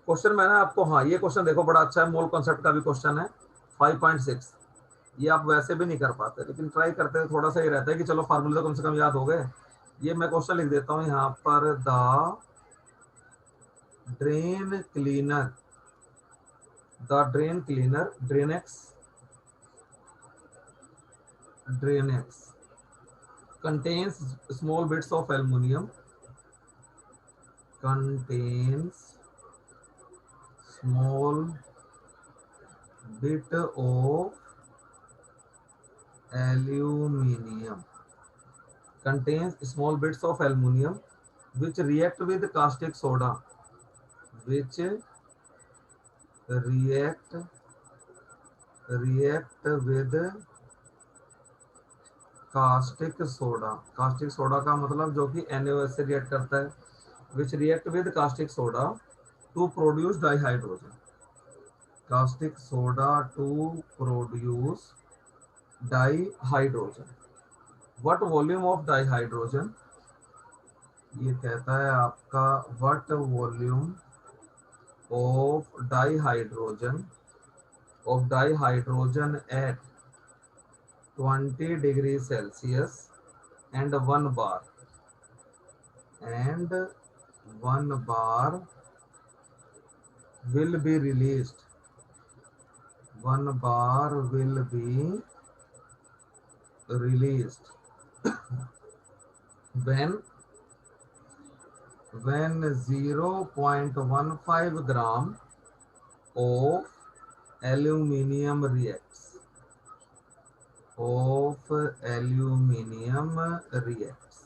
Question मैंने आपको, हाँ ये क्वेश्चन देखो बड़ा अच्छा है, मोल कॉन्सेप्ट का भी क्वेश्चन है 5.6। ये आप वैसे भी नहीं कर पाते, लेकिन ट्राई करते हैं, थोड़ा सा ये रहता है कि चलो फार्मूले तो कम से कम याद हो गए। ये मैं क्वेश्चन लिख देता हूँ यहाँ पर, the drain cleaner, the drain cleaner, Drainex contains small bits of aluminum, contains small bit of aluminium, contains small bits of aluminum which react with caustic soda, which react with caustic soda. Caustic soda का मतलब जो कि NaOH से react करता है, which react with caustic soda to produce dihydrogen, caustic soda to produce dihydrogen। what volume of dihydrogen, ये कहता है आपका what volume of dihydrogen at 20 degrees Celsius and 1 bar, and 1 bar will be released, 1 bar will be released when 0.15 gram of aluminium reacts,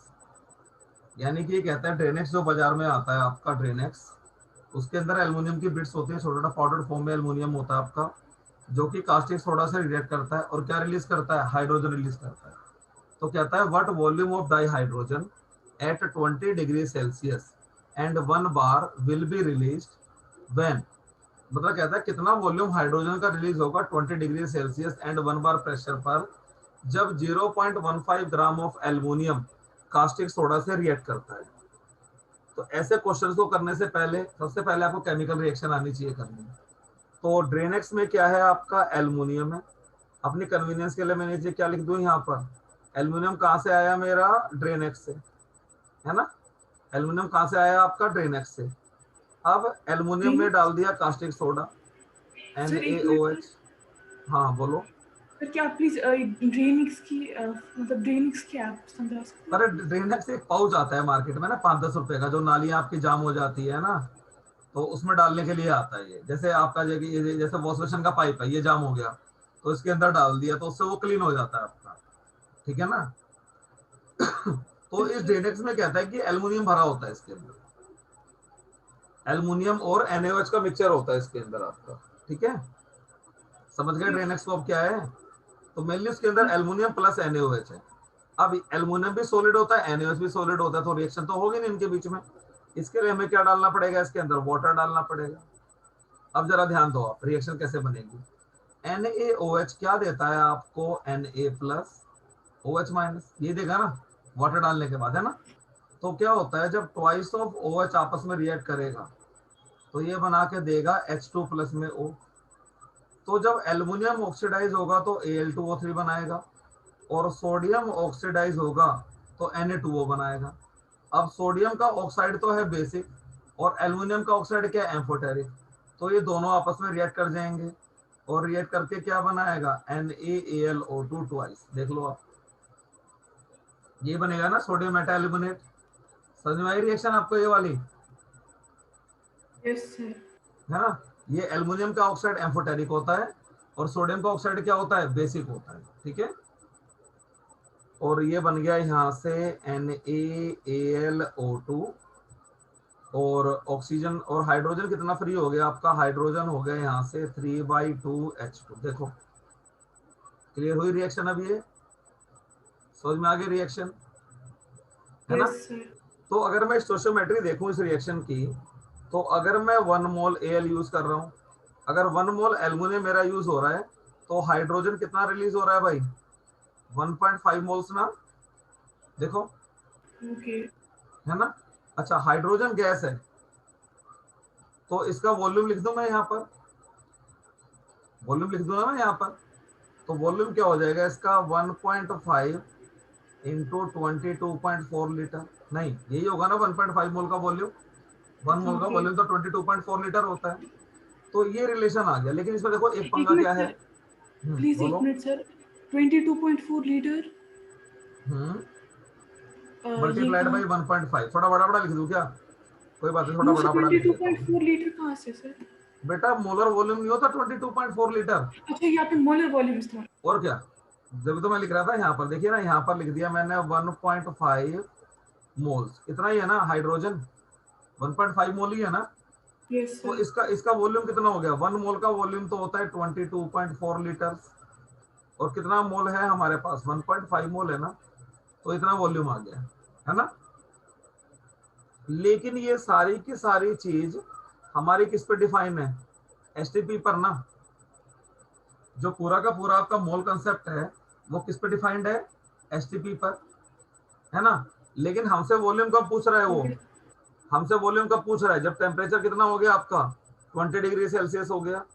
यानी कि ये कहता है ड्रेनेक्स जो बाजार में आता है आपका ड्रेनेक्स, उसके अंदर एल्युमिनियम की बिट्स होती है, छोटा छोटा पाउडर फॉर्म में एल्युमिनियम होता है आपका, जो कि कास्टिक सोडा से रिएक्ट करता है और क्या रिलीज करता है, हाइड्रोजन रिलीज करता है। तो कहता है what volume of dihydrogen at 20 degree Celsius and 1 bar will be released when, मतलब कहता है कितना वॉल्यूम हाइड्रोजन का रिलीज होगा 20 degree Celsius and 1 bar pressure पर, जब 0.15 gram of aluminium caustic soda से रिएक्ट करता है। तो ऐसे क्वेश्चंस को करने से पहले सबसे पहले आपको केमिकल रिएक्शन आनी चाहिए करनी। तो ड्रेनेक्स में क्या है आपका, एल्युमिनियम है। अपनी कन्वीनियंस के लिए मैं नीचे क्या लिख दूं यहाँ पर, एल्युमिनियम कहाँ से आया मेरा, ड्रेनेक्स से, है ना। एल्युमिनियम कहाँ से आया आपका, ड्रेनेक्स से। अब एल्युमिनियम में डाल दिया कास्टिक सोडा सर एक मिनट, NaOH। हाँ बोलो। सर क्या आप प्लीज ड्रेनिक्स की मतलब ड्रेनिक्स की आप समझा सकते अरे हैं? ड्रेनेक्स एक पाउच आता है मार्केट में ना, 5-10 रुपए का, जो नालियां आपकी जाम हो जाती है ना, तो उसमें डालने के लिए आता है। ये जैसे आपका जैसे वॉश बेसिन का पाइप है, ये जाम हो गया तो इसके अंदर डाल दिया तो उससे वो क्लीन हो जाता है आपका, ठीक है ना। तो इस अच्छा ड्रेनेक्स में कहता है कि एल्युमिनियम भरा होता है इसके अंदर, एल्युमिनियम और NaOH का मिक्सचर होता है इसके अंदर आपका, ठीक है। समझ गए ड्रेनेक्स को अब क्या है। तो मेनली उसके अंदर एल्युमिनियम प्लस NaOH है। अब एल्युमिनियम भी सॉलिड होता है, NaOH भी सॉलिड होता है, तो रिएक्शन तो होगी नहीं इनके बीच में। इसके लिए हमें क्या डालना पड़ेगा, इसके अंदर वाटर डालना पड़ेगा। अब जरा ध्यान दो आप, रिएक्शन कैसे बनेगी। NaOH क्या देता है आपको, Na प्लस OH माइनस, ये देगा ना वाटर डालने के बाद, है ना। तो क्या होता है जब ट्वाइस ऑफ OH आपस में रिएक्ट करेगा तो ये बना के देगा H2 प्लस में O। तो जब एल्युमिनियम ऑक्सीडाइज होगा तो Al2O3 बनाएगा, और सोडियम ऑक्सीडाइज होगा तो Na2O बनाएगा। अब सोडियम का ऑक्साइड तो है बेसिक, और एल्युमिनियम का ऑक्साइड क्या है, एम्फोटेरिक। तो ये दोनों आपस में रिएक्ट कर जाएंगे और रिएक्ट करके क्या बनाएगा, NaAlO2 ट्वाइस। देख लो आप, ये बनेगा ना सोडियम मेटा एल्यूमिनेट। समझ में आई रिएक्शन आपको ये वाली, यस सर। है ना। ये एल्युमिनियम का ऑक्साइड एम्फोटेरिक होता है और सोडियम का ऑक्साइड क्या होता है, बेसिक होता है, ठीक है। और ये बन गया यहाँ से NaAlO2, और ऑक्सीजन और हाइड्रोजन कितना फ्री हो गया आपका, हाइड्रोजन हो गया यहाँ से 3/2 H2। देखो क्लियर हुई रिएक्शन। अब ये समझ में आ गई रिएक्शन, है ना। Yes sir. तो अगर मैं स्टोइचियोमेट्री देखूं इस रिएक्शन की, तो अगर मैं 1 मोल Al यूज कर रहा हूं, अगर 1 मोल एल्युमिनियम मेरा यूज हो रहा है, तो हाइड्रोजन कितना रिलीज हो रहा है भाई, 1.5 मोल्स ना। देखो, ओके। है ना। अच्छा हाइड्रोजन गैस है, तो इसका वॉल्यूम लिख दूं मैं यहाँ पर, वॉल्यूम लिख दूंगा मैं यहाँ पर। तो वॉल्यूम क्या हो जाएगा इसका 1.5 इंटू 22.4 लीटर, नहीं यही होगा ना 1.5 मोल का वॉल्यूम, 1 मोल का ओके, वॉल्यूम तो 22.4 लीटर होता है। तो ये रिलेशन आ गया, लेकिन इसमें देखो एक एक पंगा क्या मिनट है। सर, प्लीज एक बोलो। Minute sir. 22.4 लीटर, हम्म ये मल्टीप्लाइड कहाँ? बाई 1.5, थोड़ा बड़ा बड़ा लिख दूं क्या? कोई बात नहीं, थोड़ा नो सर, बड़ा बड़ा लिख देता हूँ। 22.4 लीटर कहाँ से सर? बेटा मोलर वॉल्यूम नहीं होता 22.4 लीटर, अच्छा, यहाँ पे मोलर वॉल्यूम इस्तेमाल। और क्या। जब तो मैं लिख रहा था यहाँ पर, देखिए ना यहाँ पर लिख दिया मैंने 1.5 मोल्स, इतना ही है ना हाइड्रोजन, 1.5 मोल ही है ना। यस तो सर। इसका इसका वॉल्यूम कितना हो गया, 1 मोल का वॉल्यूम तो होता है 22.4 लीटर, और कितना मोल है हमारे पास, 1.5 मोल है ना, तो इतना वॉल्यूम आ गया, है ना। लेकिन ये सारी की सारी चीज हमारी किस पे डिफाइन है, एसटीपी पर ना। जो पूरा का पूरा आपका मोल कंसेप्ट है वो किस पे डिफाइंड है, एसटीपी पर, है ना। लेकिन हमसे वॉल्यूम कब पूछ रहा है वो, ओके, हमसे वॉल्यूम कब पूछ रहा है, जब टेम्परेचर कितना हो गया आपका 20 डिग्री सेल्सियस हो गया।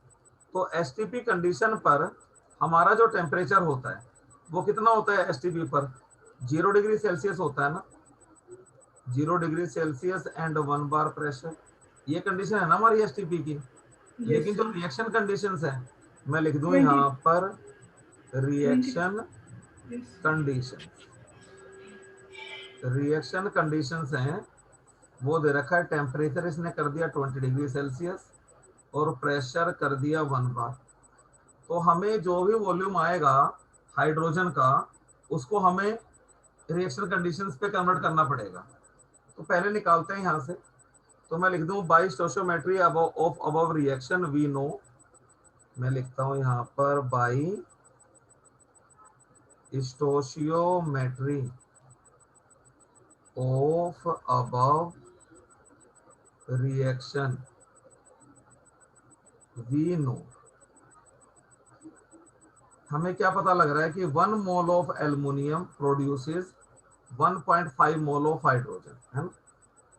तो एसटीपी कंडीशन पर हमारा जो टेम्परेचर होता है वो कितना होता है एसटीपी पर, 0 डिग्री सेल्सियस होता है ना, 0 degree Celsius and 1 bar pressure, ये कंडीशन है ना हमारी एसटीपी की। यस लेकिन जो सर। रिएक्शन कंडीशंस है, मैं लिख दूं 20, यहाँ पर 20, reaction yes. Condition, reaction conditions हैं, वो दे रखा है टेम्परेचर इसने कर दिया 20 डिग्री सेल्सियस और प्रेशर कर दिया 1 बार। तो हमें जो भी वॉल्यूम आएगा हाइड्रोजन का, उसको हमें रिएक्शन कंडीशंस पे कन्वर्ट करना पड़ेगा। तो पहले निकालते हैं यहाँ से, तो मैं लिख दूं by stoichiometry of above reaction we know, मैं लिखता हूं यहाँ पर by stoichiometry of above reaction we know, हमें क्या पता लग रहा है कि 1 mole of aluminium produces 1.5 mole of hydrogen, है ना।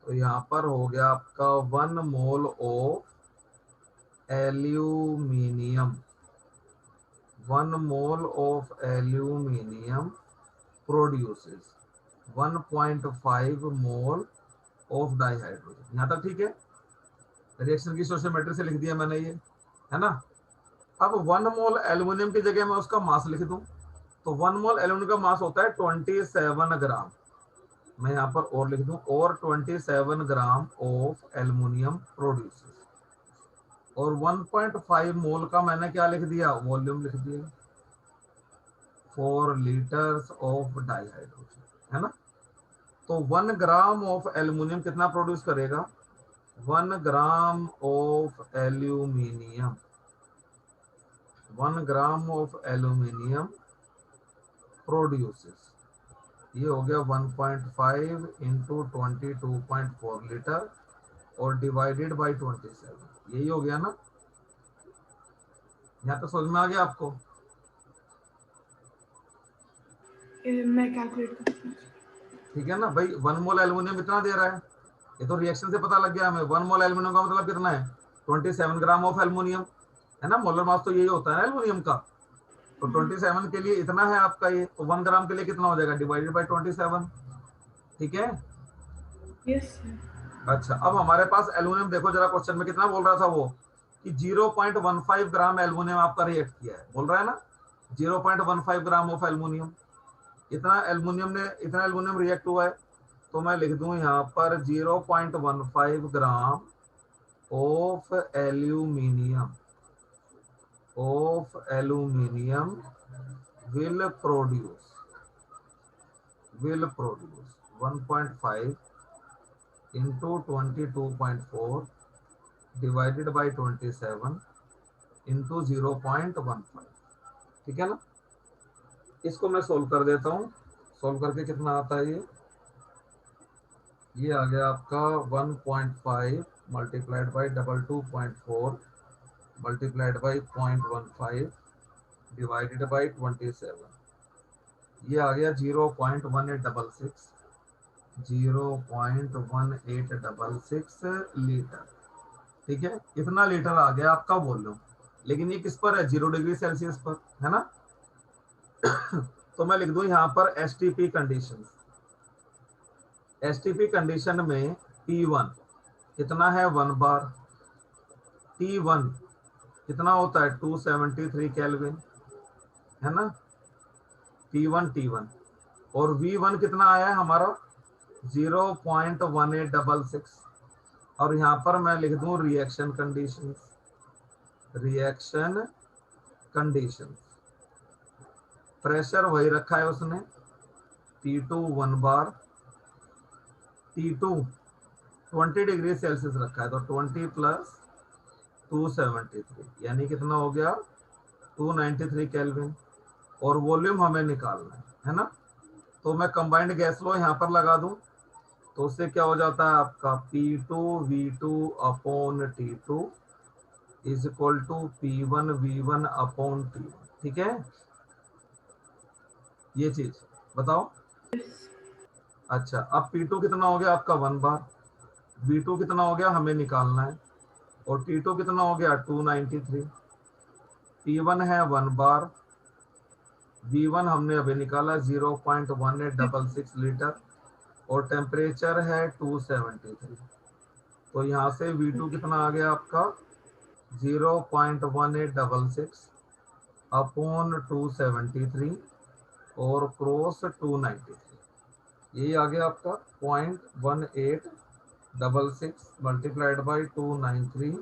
तो यहाँ पर हो गया आपका 1 mole of aluminium, 1 mole of aluminium produces 1.5 mole of dihydrogen. यहाँ तक ठीक है, रिएक्शन की स्टोइकियोमेट्री से लिख दिया मैंने ये, है ना। अब 1 मोल एल्यूमिनियम की जगह मैं उसका मास लिख दूं, तो 1 मोल एल्यूमिनियम का मास होता है 27 ग्राम, मैं यहाँ पर और लिख दूं, और 27 ग्राम ऑफ एल्यूमिनियम प्रोड्यूसेस, और 1.5 मोल का मैंने क्या लिख दिया, वॉल्यूम लिख दिया, 4 लीटर्स ऑफ डाइहाइड्रोजन, है ना। तो 1 ग्राम ऑफ एल्यूमिनियम कितना प्रोड्यूस करेगा, 1 gram of aluminium, 1 gram of aluminium produces, ये हो गया 1.5 इंटू 22.4 लीटर और डिवाइडेड बाई 27, यही हो गया ना। यहाँ तक समझ में आ गया आपको। मैं कैलकुलेट करती हूँ। ठीक है ना भाई, 1 मोल एल्यूमिनियम इतना दे रहा है, ये तो रिएक्शन से पता लग गया हमें। 1 मोल एल्यूमिनियम का मतलब कितना है, 27 ग्राम ऑफ एल्यूमिनियम, है ना। मोलर मास तो यही होता है एल्यूमिनियम का। तो 27 के लिए इतना है आपका ये, तो 1 ग्राम के लिए कितना हो जाएगा, डिवाइडेड बाई 27, ठीक है। Yes sir. अच्छा, अब हमारे पास एल्यूमिनियम देखो जरा, क्वेश्चन में कितना बोल रहा था वो, कि 0.15 ग्राम एल्यूमिनियम आपका रिएक्ट किया है, बोल रहा है ना, 0.15 ग्राम ऑफ एल्यूमिनियम, इतना एल्यूमिनियम ने, इतना एल्यूमिनियम रिएक्ट हुआ है। तो मैं लिख दूं यहाँ पर 0.15 gram of aluminium, of aluminium will produce 1.5 into 22.4 divided by 27 into 0.15, ठीक है ना। इसको मैं सोल्व कर देता हूँ, सोल्व करके कितना आता है ये आ गया आपका 1.5 multiplied by 22.4 multiplied by 0.15 divided by 27, ये आ गया 0.1866, 0.1866 लीटर, ठीक है, इतना लीटर आ गया आपका वॉल्यूम, लेकिन ये किस पर है, 0 डिग्री सेल्सियस पर, है ना। तो मैं लिख दूं यहाँ पर एसटीपी कंडीशन। एसटीपी कंडीशन में P1 कितना है 1 बार, T1 कितना होता है 273 केल्विन, है ना, T1 और V1 कितना आया है हमारा 0.1866। और यहाँ पर मैं लिख दूं reaction condition. Reaction condition pressure वही रखा है उसने, T2 1 बार, T2 20 डिग्री सेल्सियस रखा है, तो 20 प्लस 273 यानी कितना हो गया 293 केल्विन। और वॉल्यूम हमें निकालना है ना। तो मैं कंबाइंड गैस लॉ यहाँ पर लगा दूं, तो उससे क्या हो जाता है आपका P2V2 upon T2 is equal to P1V1 upon T1। ठीक है, ये चीज बताओ। अच्छा, अब P2 कितना हो गया आपका 1 बार, V2 कितना हो गया हमें निकालना है, और T2 कितना हो गया 293, P1 है 1 बार, V1 हमने अभी निकाला 0.1866 लीटर, और टेम्परेचर है 273। तो यहाँ से V2 कितना आ गया आपका 0.1866 अपॉन 273 और क्रॉस 293, यही आ गया आपका 0.1866 मल्टीप्लाइड बाई 293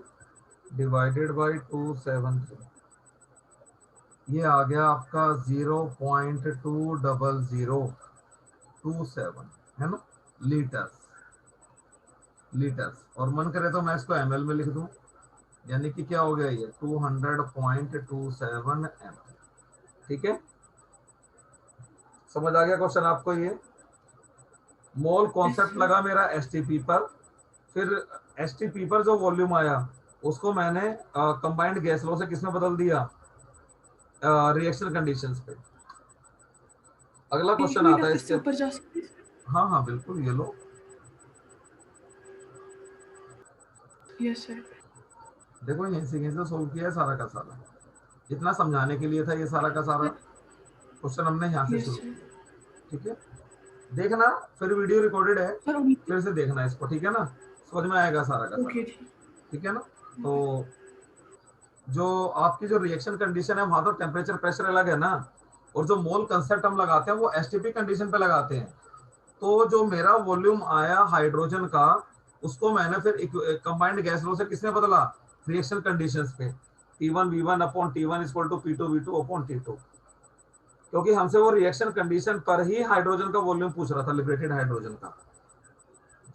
डिवाइडेड बाई 273, ये आ गया आपका 0.20027, है ना, लीटर्स। लीटर्स, और मन करे तो मैं इसको ml में लिख दूं, यानी कि क्या हो गया ये 200.27 ml। ठीक है, समझ आ गया क्वेश्चन आपको। ये मोल कॉन्सेप्ट लगा मेरा एसटीपी पर, फिर एसटीपी पर जो वॉल्यूम आया उसको मैंने कंबाइंड गैस लॉ से किसमें बदल दिया, रिएक्शन कंडीशंस पे। अगला एक क्वेश्चन मिनट आता है फिर से इसके। ऊपर जा सकते हैं? हाँ हाँ बिल्कुल, ये लो। Yes sir. देखो यहीं से सोल्व किया है सारा का सारा, इतना समझाने के लिए था ये सारा का सारा क्वेश्चन हमने यहाँ से यस शुरू सर। किया। ठीक है, देखना, फिर वीडियो रिकॉर्डेड है, सर फिर से देखना इसको, ठीक है ना, समझ में आएगा सारा का ओके सारा। ठीक। ठीक है ना। तो जो आपकी जो रिएक्शन कंडीशन है वहां तो टेम्परेचर प्रेशर अलग है ना, और जो मोल कंसेप्ट हम लगाते हैं वो एसटीपी कंडीशन पे लगाते हैं। तो जो मेरा वॉल्यूम आया हाइड्रोजन का, उसको मैंने फिर कंबाइंड गैस लॉ से किसने बदला, रिएक्शन कंडीशंस पे, T1V1 upon T1 is equal to P2V2 upon T2, क्योंकि हमसे वो रिएक्शन कंडीशन पर ही हाइड्रोजन का वॉल्यूम पूछ रहा था, लिबरेटेड हाइड्रोजन का।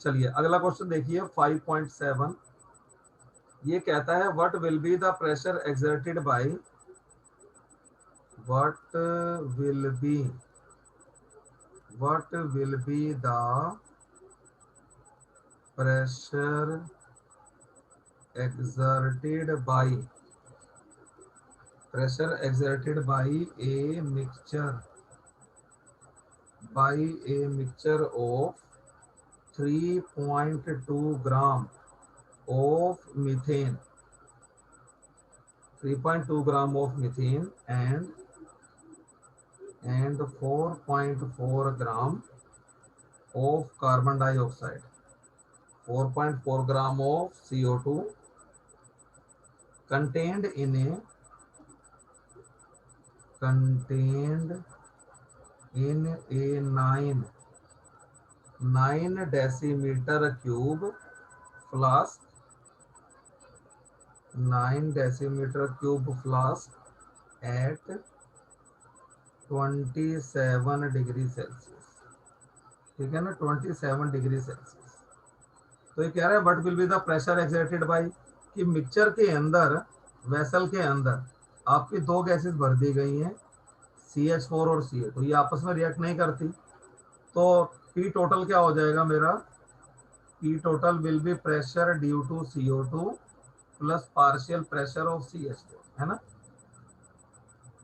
चलिए अगला क्वेश्चन देखिए 5.7, ये कहता है what will be the pressure exerted by, what will be the pressure exerted by a mixture of 3.2 gram of methane, 3.2 gram of methane and 4.4 gram of carbon dioxide, 4.4 gram of CO2 contained in a 9 decimeter cube flask, 9 decimeter cube flask at 27 degree Celsius. ठीक है ना, 27 degree Celsius. तो ये कह रहा है what will be the pressure exerted by, कि mixture के अंदर, वेसल के अंदर आपकी दो गैसेस भर दी गई हैं, CH4 और CO2, ये आपस में रिएक्ट नहीं करती, तो P टोटल क्या हो जाएगा मेरा, P total will be pressure due to CO2 plus partial pressure of CH4, है ना।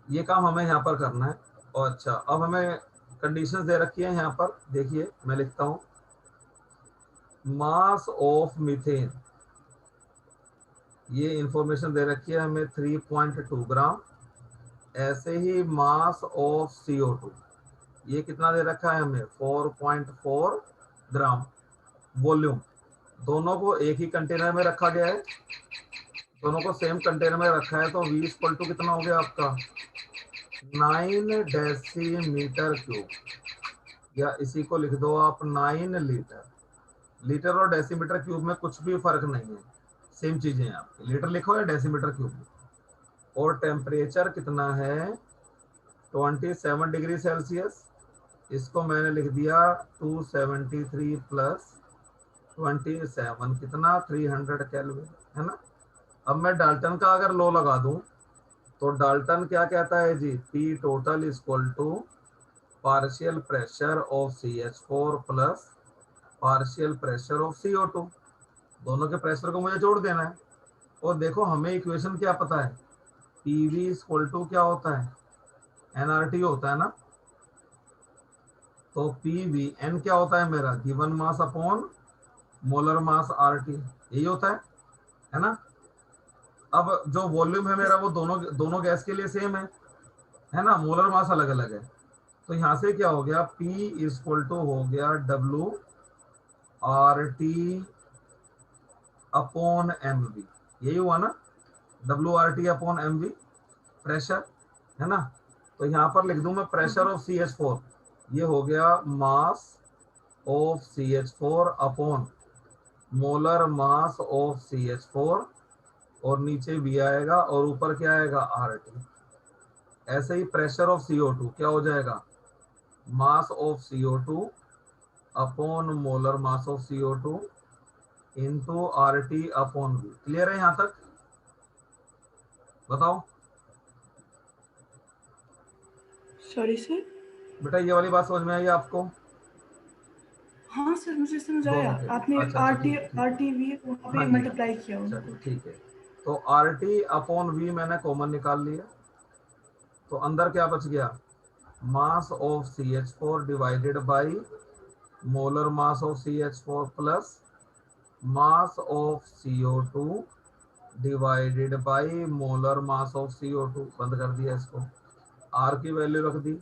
ये काम हमें यहाँ पर करना है। और अच्छा, अब हमें कंडीशंस दे रखी है यहाँ पर, देखिए मैं लिखता हूँ, मास ऑफ मीथेन, ये इंफॉर्मेशन दे रखी है हमें 3.2 ग्राम। ऐसे ही मास ऑफ CO2, ये कितना दे रखा है हमें 4.4 ग्राम। वॉल्यूम, दोनों को एक ही कंटेनर में रखा गया है, दोनों को सेम कंटेनर में रखा है, तो V इक्वल टू कितना हो गया आपका 9 डेसीमीटर क्यूब, या इसी को लिख दो आप 9 लीटर। लीटर और डेसीमीटर क्यूब में कुछ भी फर्क नहीं है, सेम चीजें हैं आपकी, लीटर लिखो या डेसीमीटर क्यूब लिखो। और टेम्परेचर कितना है 27 डिग्री सेल्सियस, इसको मैंने लिख दिया 273 प्लस 27 कितना 300 केल्विन, है ना। अब मैं डाल्टन का अगर लो लगा दूं तो डाल्टन क्या कहता है जी, P total equal to partial pressure of CH4 plus partial pressure of CO2। दोनों के प्रेशर को मुझे जोड़ देना है। और देखो हमें इक्वेशन क्या पता है, PV इक्वल टू क्या होता है nRT होता है ना। तो PVN क्या होता है मेरा, given mass upon molar mass RT, यही होता है ना। अब जो वॉल्यूम है मेरा वो दोनों दोनों गैस के लिए सेम है ना, मोलर मास अलग अलग है। तो यहाँ से क्या हो गया, P इक्वल टू हो गया WRT अपॉन MV, यही हुआ ना, WRT अपॉन MV प्रेशर, है ना। तो यहाँ पर लिख दूं मैं प्रेशर ऑफ CH4, ये हो गया mass of CH4 upon molar mass of CH4, और नीचे V आएगा और ऊपर क्या आएगा RT। ऐसे ही प्रेशर ऑफ CO2 क्या हो जाएगा, mass of CO2 upon molar mass of CO2 into RT upon V। Clear है यहाँ तक, बताओ सॉरी सर। बेटा, ये वाली बात समझ में आई आपको हाँ सर, मुझे समझ आया। दोनों के लिए? आपने अच्छा अच्छा, आर टी ठीक है ठीक आर है। टी वी वहाँ हाँ पे जी हाँ जी, मल्टीप्लाई किया उनको। चलिए ठीक है। तो RT अपॉन V मैंने कॉमन निकाल लिया, तो अंदर क्या बच गया, mass of CH4 divided by molar mass of CH4 plus mass of CO2 divided by molar mass of CO2। बंद कर दिया इसको, R की वैल्यू रख दी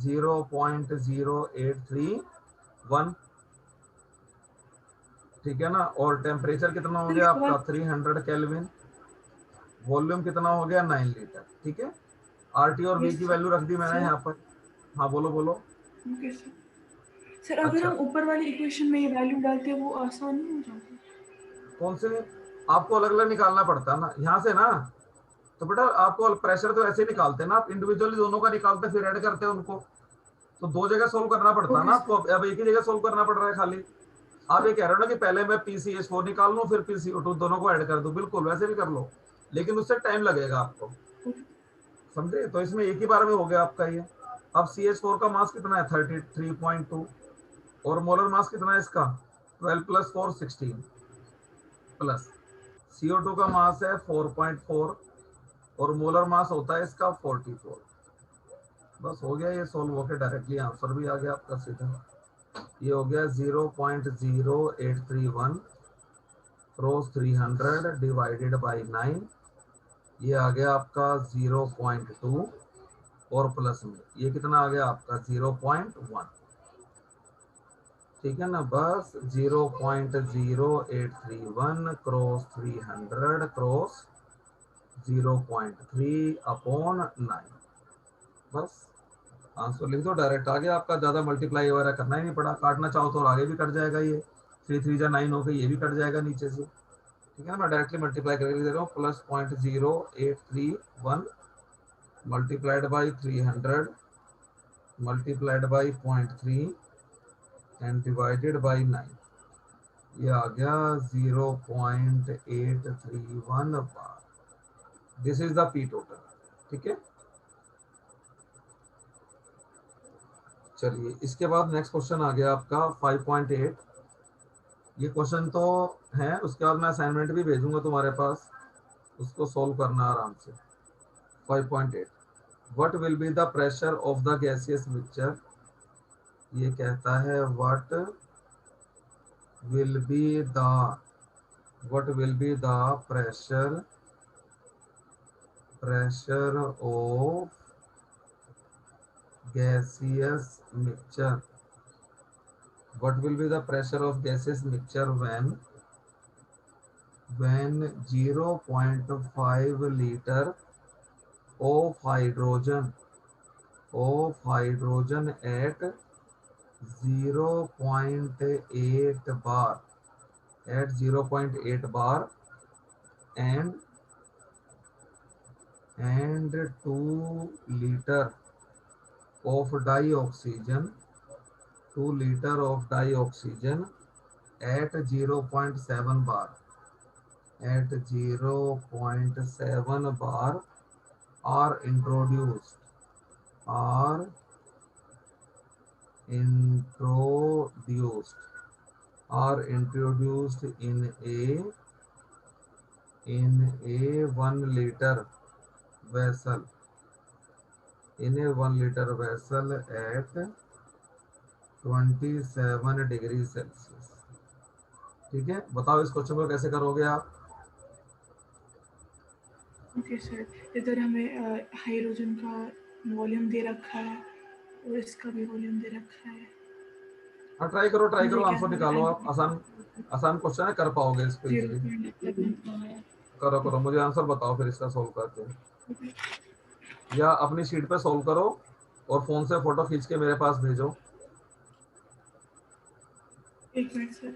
0.0831, ठीक है ना। और टेम्परेचर कितना हो सर गया एक आपका सवाल। 300 केल्विन, वॉल्यूम कितना हो गया 9 लीटर, ठीक है। RT और V यस की सर। वैल्यू रख दी मैंने सर यहाँ पर। हाँ बोलो बोलो। Okay sir. सर अगर अच्छा, हम ऊपर वाली इक्वेशन में ये वैल्यू डालते हैं वो आसान नहीं हो जाता? कौन से, आपको अलग अलग निकालना पड़ता है ना यहाँ से ना। तो बेटा आपको प्रेशर तो ऐसे निकालते हैं ना, आप इंडिविजुअली दोनों का निकालते फिर ऐड करते हैं उनको, तो दो जगह सोल्व करना पड़ता है ना ओके आपको, सर। अब एक ही जगह सोल्व करना पड़ रहा है खाली। आप ये कह रहे हो ना कि पहले मैं PCH4 निकाल लूं फिर PCO2 दोनों को ऐड कर दूं, बिल्कुल वैसे भी कर लो, लेकिन उससे टाइम लगेगा आपको, ओके। समझे। तो इसमें एक ही बार में हो गया आपका ये। अब CH4 का मास कितना है 33.2, और मोलर मास कितना है इसका 12 प्लस 4 16, प्लस CO2 का मास है 4.4, और मोलर मास होता है इसका 44। बस हो गया, ये सोल्व होकर डायरेक्टली आंसर भी आ गया आपका सीधा। ये हो गया 0.0831 क्रॉस 300 डिवाइडेड बाई 9, ये आ गया आपका 0.2, और प्लस में ये कितना आ गया आपका 0.1, ठीक है ना। बस 0.0831 क्रॉस 300 क्रॉस 0.3 अपॉन 9, बस आंसर लिख दो, डायरेक्ट आ गया आपका। ज्यादा मल्टीप्लाई वगैरह करना ही नहीं पड़ा, काटना चाहो तो आगे भी कट जाएगा, ये 3 3 जा 9 हो गई, ये भी कट जाएगा नीचे से, ठीक है ना। मैं डायरेक्टली मल्टीप्लाई करके दे रहा हूँ, plus 0.0831 multiplied by 300 multiplied by 0.3 and divided by 9, ये आ गया 0.831 bar. This is the P total, ठीक है। चलिए इसके बाद नेक्स्ट क्वेश्चन आ गया आपका 5.8। ये क्वेश्चन तो है, उसके बाद मैं असाइनमेंट भी भेजूंगा तुम्हारे पास, उसको सोल्व करना आराम से। 5.8, what will be the pressure of the gaseous mixture, ये कहता है what will be the what will be the pressure of gaseous mixture? What will be the pressure of gaseous mixture when 0.5 liter of hydrogen at 0.8 bar and 2 liter of dioxygen 2 liter of dioxygen at 0.7 bar are introduced are introduced in a 1 liter vessel at 27 degree Celsius. ठीक है, बताओ इस question को कैसे करोगे आप? Okay sir, इधर हमें हाइड्रोजन का वॉल्यूम दे रखा है और इसका भी वॉल्यूम दे रखा है। हाँ, ट्राई करो मुझे क्या आंसर निकालो आप। आसान क्वेश्चन है, कर पाओगे इसको इजीली। 0.11 करो, मुझे आंसर बताओ फिर इसका सोल्व करके, या अपनी शीट पे सोल्व करो और फोन से फोटो खींच के मेरे पास भेजो। एक मिनट सर।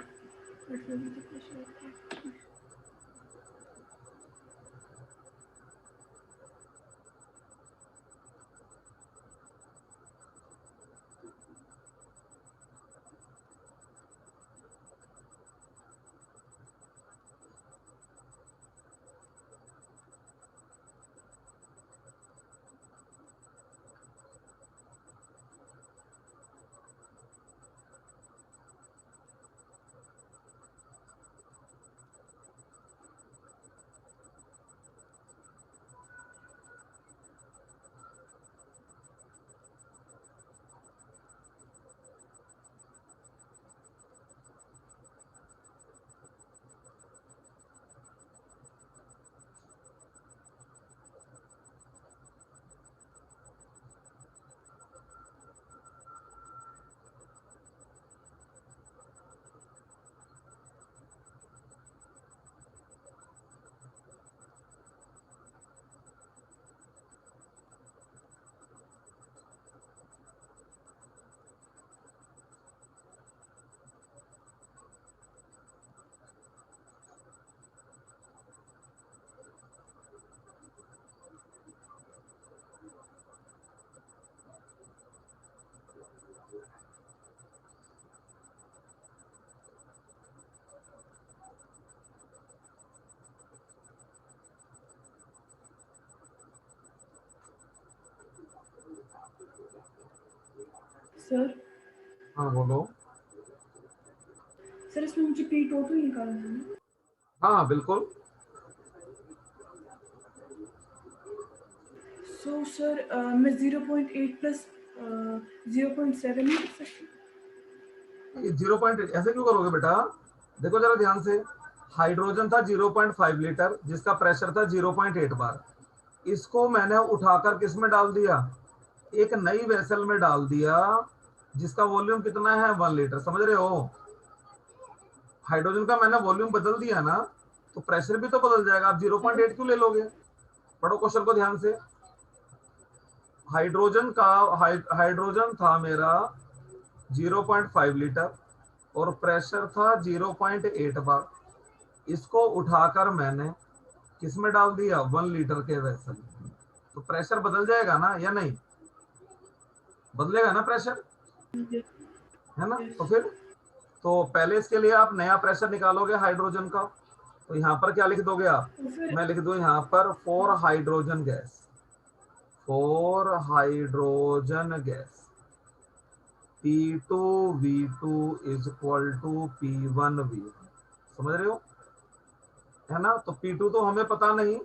सर। हाँ बोलो। सर इसमें मुझे पी टोटल निकालना है ना? हाँ बिल्कुल। सो सर मैं 0.8 प्लस 0.7 ही कर सकती हूँ? 0. ऐसे क्यों करोगे बेटा? देखो जरा ध्यान से, हाइड्रोजन था 0.5 लीटर जिसका प्रेशर था 0.8 बार। इसको मैंने उठाकर किस में डाल दिया? एक नई वेसल में डाल दिया जिसका वॉल्यूम कितना है? 1 लीटर। समझ रहे हो? हाइड्रोजन का मैंने वॉल्यूम बदल दिया ना, तो प्रेशर भी तो बदल जाएगा। आप 0.8 क्यों ले लोगे? पढ़ो क्वेश्चन को ध्यान से। हाइड्रोजन था मेरा 0.5 लीटर और प्रेशर था 0.8 बार। इसको उठाकर मैंने किस में डाल दिया? 1 लीटर के वेसल। तो प्रेशर बदल जाएगा ना या नहीं? बदलेगा ना प्रेशर, है ना? तो फिर तो पहले इसके लिए आप नया प्रेशर निकालोगे हाइड्रोजन का, तो यहाँ पर क्या लिख दोगे आप? मैं लिख दूं यहाँ पर for hydrogen gas P2V2 is equal to P1V1। समझ रहे हो? है ना? तो P2 तो हमें पता नहीं,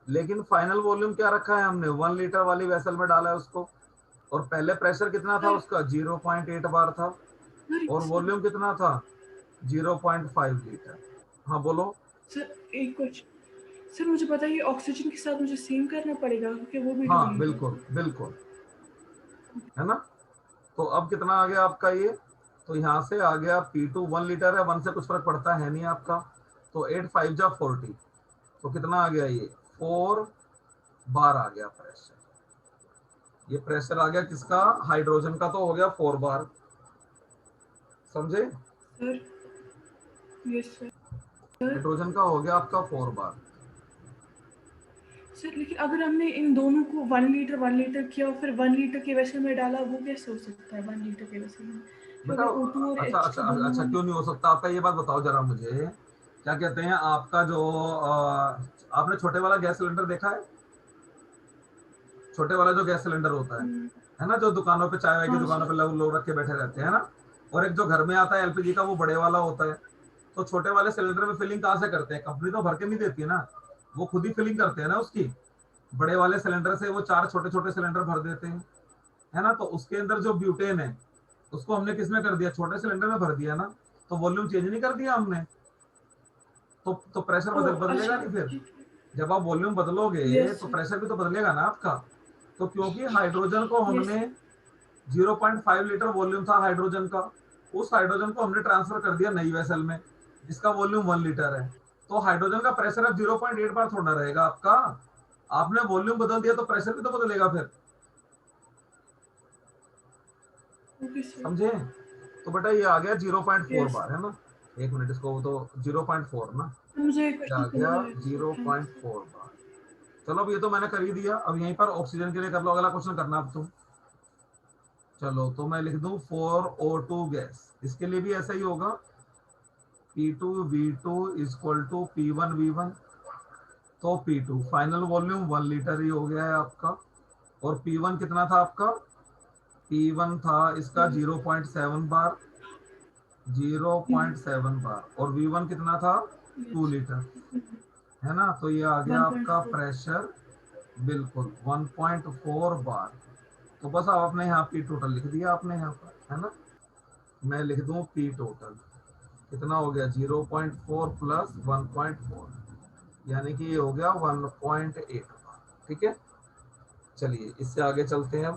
लेकिन फाइनल वॉल्यूम क्या रखा है हमने? 1 लीटर वाली वेसल में डाला है उसको। और पहले प्रेशर कितना था उसका? 0.8 बार था। और वॉल्यूम कितना था? 0.5 लीटर। हाँ बोलो। सर एक क्वेश्चन, सर मुझे पता है कि ऑक्सीजन के साथ मुझे सेम करना पड़ेगा क्योंकि वो भी 2 हाँ लीटर बिल्कुल बिल्कुल, है ना। तो अब कितना आ गया आपका ये, तो यहाँ से आ गया P2 1 लीटर है, 1 से कुछ फर्क पड़ता है नहीं आपका, तो 8 5 जा 40, तो कितना आ गया ये 4 बार आ गया प्रेशर। ये प्रेशर आ गया किसका, हाइड्रोजन का तो हो गया 4 बार, समझे। Sir. Yes sir. Sir hydrogen का हो गया आपका 4 बार। सर लेकिन अगर हमने इन दोनों को 1 लीटर किया और फिर 1 लीटर के वेसल में डाला, वो कैसे हो सकता है 1 लीटर के वेसल में? तो बेटा अगर O2 और अच्छा अच्छा H2 दोनों अच्छा, वन। क्यों नहीं हो सकता आपका, ये बात बताओ जरा मुझे, क्या कहते हैं आपका जो आपने छोटे वाला गैस सिलेंडर देखा है, छोटे वाला जो गैस सिलेंडर होता है ना, जो दुकानों पे चाय वाय की हाँ दुकानों पे सर। लोग रख के बैठे रहते हैं ना, और एक जो घर में आता है एलपीजी का, वो बड़े वाला होता है। तो छोटे वाले सिलेंडर में फिलिंग कहाँ से करते हैं, कंपनी तो भर के नहीं देती है ना, वो खुद ही फिलिंग करते हैं ना उसकी। बड़े वाले सिलेंडर से वो 4 छोटे छोटे सिलेंडर भर देते हैं, है ना। तो उसके अंदर जो ब्यूटेन है, उसको हमने किस में कर दिया, छोटे सिलेंडर में भर दिया ना, तो वॉल्यूम चेंज नहीं कर दिया हमने, तो प्रेशर ओ बदलेगा अच्छा नहीं फिर। ठीक है। जब आप वॉल्यूम बदलोगे यस तो सर। प्रेशर भी तो बदलेगा ना आपका। तो क्योंकि हाइड्रोजन को यस हमने 0.5 लीटर वॉल्यूम था हाइड्रोजन का, उस हाइड्रोजन को हमने ट्रांसफर कर दिया नई वेसल में जिसका वॉल्यूम 1 लीटर है। तो हाइड्रोजन का प्रेशर अब 0.8 बार थोड़ा रहेगा आपका, आपने वॉल्यूम बदल दिया तो प्रेशर भी तो बदलेगा फिर, ओके सर। समझे। तो बेटा ये आ गया 0.4 यस। बार, है ना। एक मिनट, इसको तो 0.4 ना, मुझे ये आ क्वेश्चन गया समझ आया सर, थैंक यू सर। 0.4 बार। चलो अब ये तो मैंने कर ही दिया, अब यहीं पर ऑक्सीजन के लिए कर लो, अगला क्वेश्चन करना अब तुम। चलो तो मैं लिख दूं 4O2 गैस, इसके लिए भी ऐसा ही होगा, P2V2 इक्वल टू P1V1। तो P2 फाइनल वॉल्यूम 1 लीटर ही हो गया है आपका, और P1 कितना था आपका, P1 था इसका 0.7 बार, 0.7 बार, और V1 कितना था, टू यस। लीटर है ना। तो ये आ गया आपका 1.4। प्रेशर, बिल्कुल 1.4 बार। तो बस आप आपने यहाँ पी टोटल लिख दिया आपने यहाँ पर, है ना। मैं लिख दूं पी टोटल कितना हो गया, 0.4 प्लस 1.4, यानी कि ये हो गया 1.8 बार, ठीक है। चलिए इससे आगे चलते हैं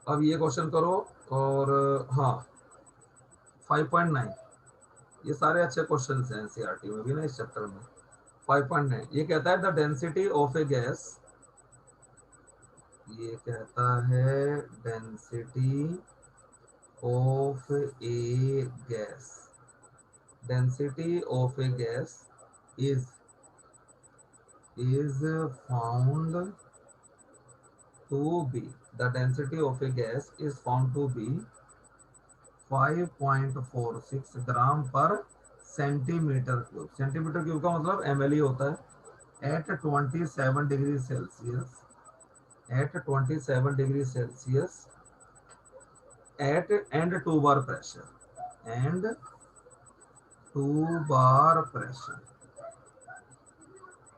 अब ये क्वेश्चन करो। और हाँ 5.9, ये सारे अच्छे क्वेश्चन हैं एनसीईआरटी में भी ना इस चैप्टर में। 5.9 ये कहता है the density of A gas, ये कहता है density of A gas, density of A gas is found to be, the density of a gas is found to be 5.46 ग्राम पर सेंटीमीटर क्यूब। सेंटीमीटर क्यूब का मतलब ml ही होता है। At 27 degree Celsius, at 27 degree Celsius, at and 2 bar pressure, and 2 bar pressure,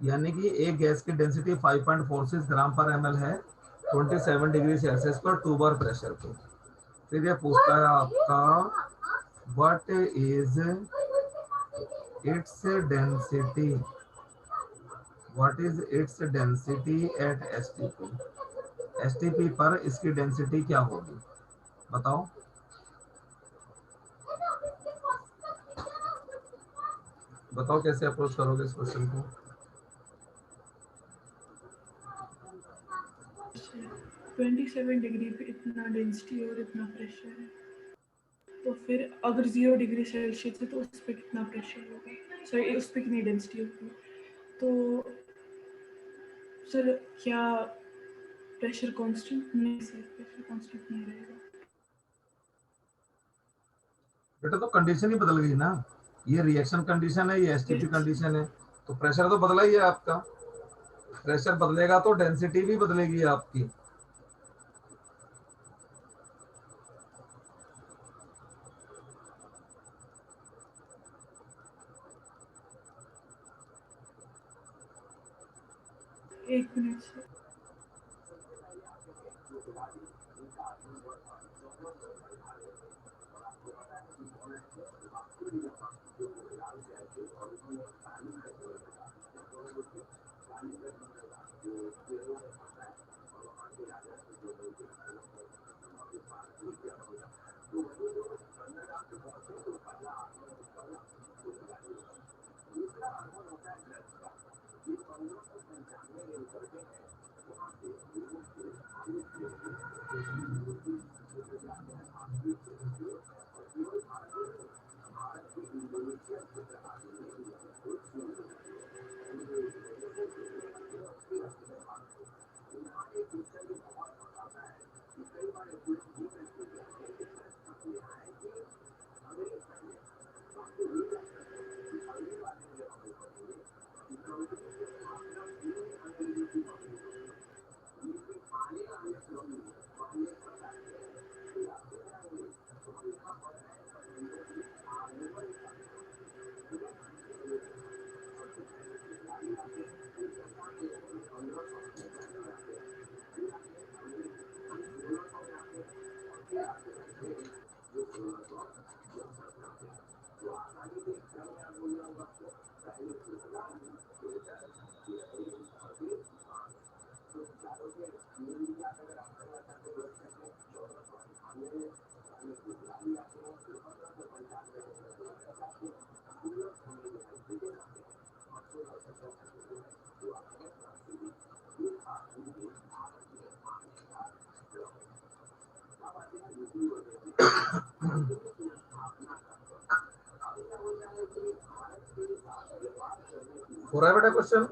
यानी कि एक gas की डेंसिटी 5.46 ग्राम पर एमएल है 27 डिग्री सेल्सियस पर 2 बार प्रेशर पे। फिर ये पूछता है आपका what is its density, what is its density at STP, STP पर इसकी डेंसिटी क्या होगी, बताओ। बताओ कैसे अप्रोच करोगे इस क्वेश्चन को। 27 डिग्री पे इतना डेंसिटी और इतना प्रेशर है, तो फिर अगर 0 डिग्री सेल्सियस है तो उस पर कितना प्रेशर होगा, सॉरी उस पर कितनी डेंसिटी होगी। तो सर क्या प्रेशर कांस्टेंट नहीं, सर प्रेशर कांस्टेंट नहीं रहेगा। बेटा तो कंडीशन ही बदल गई ना, ये रिएक्शन कंडीशन है, ये एसटीपी यस। कंडीशन है, तो प्रेशर तो बदला ही है आपका। प्रेशर बदलेगा तो डेंसिटी भी बदलेगी आपकी। एक मिनट सर। हो रहा है बेटा क्वेश्चन?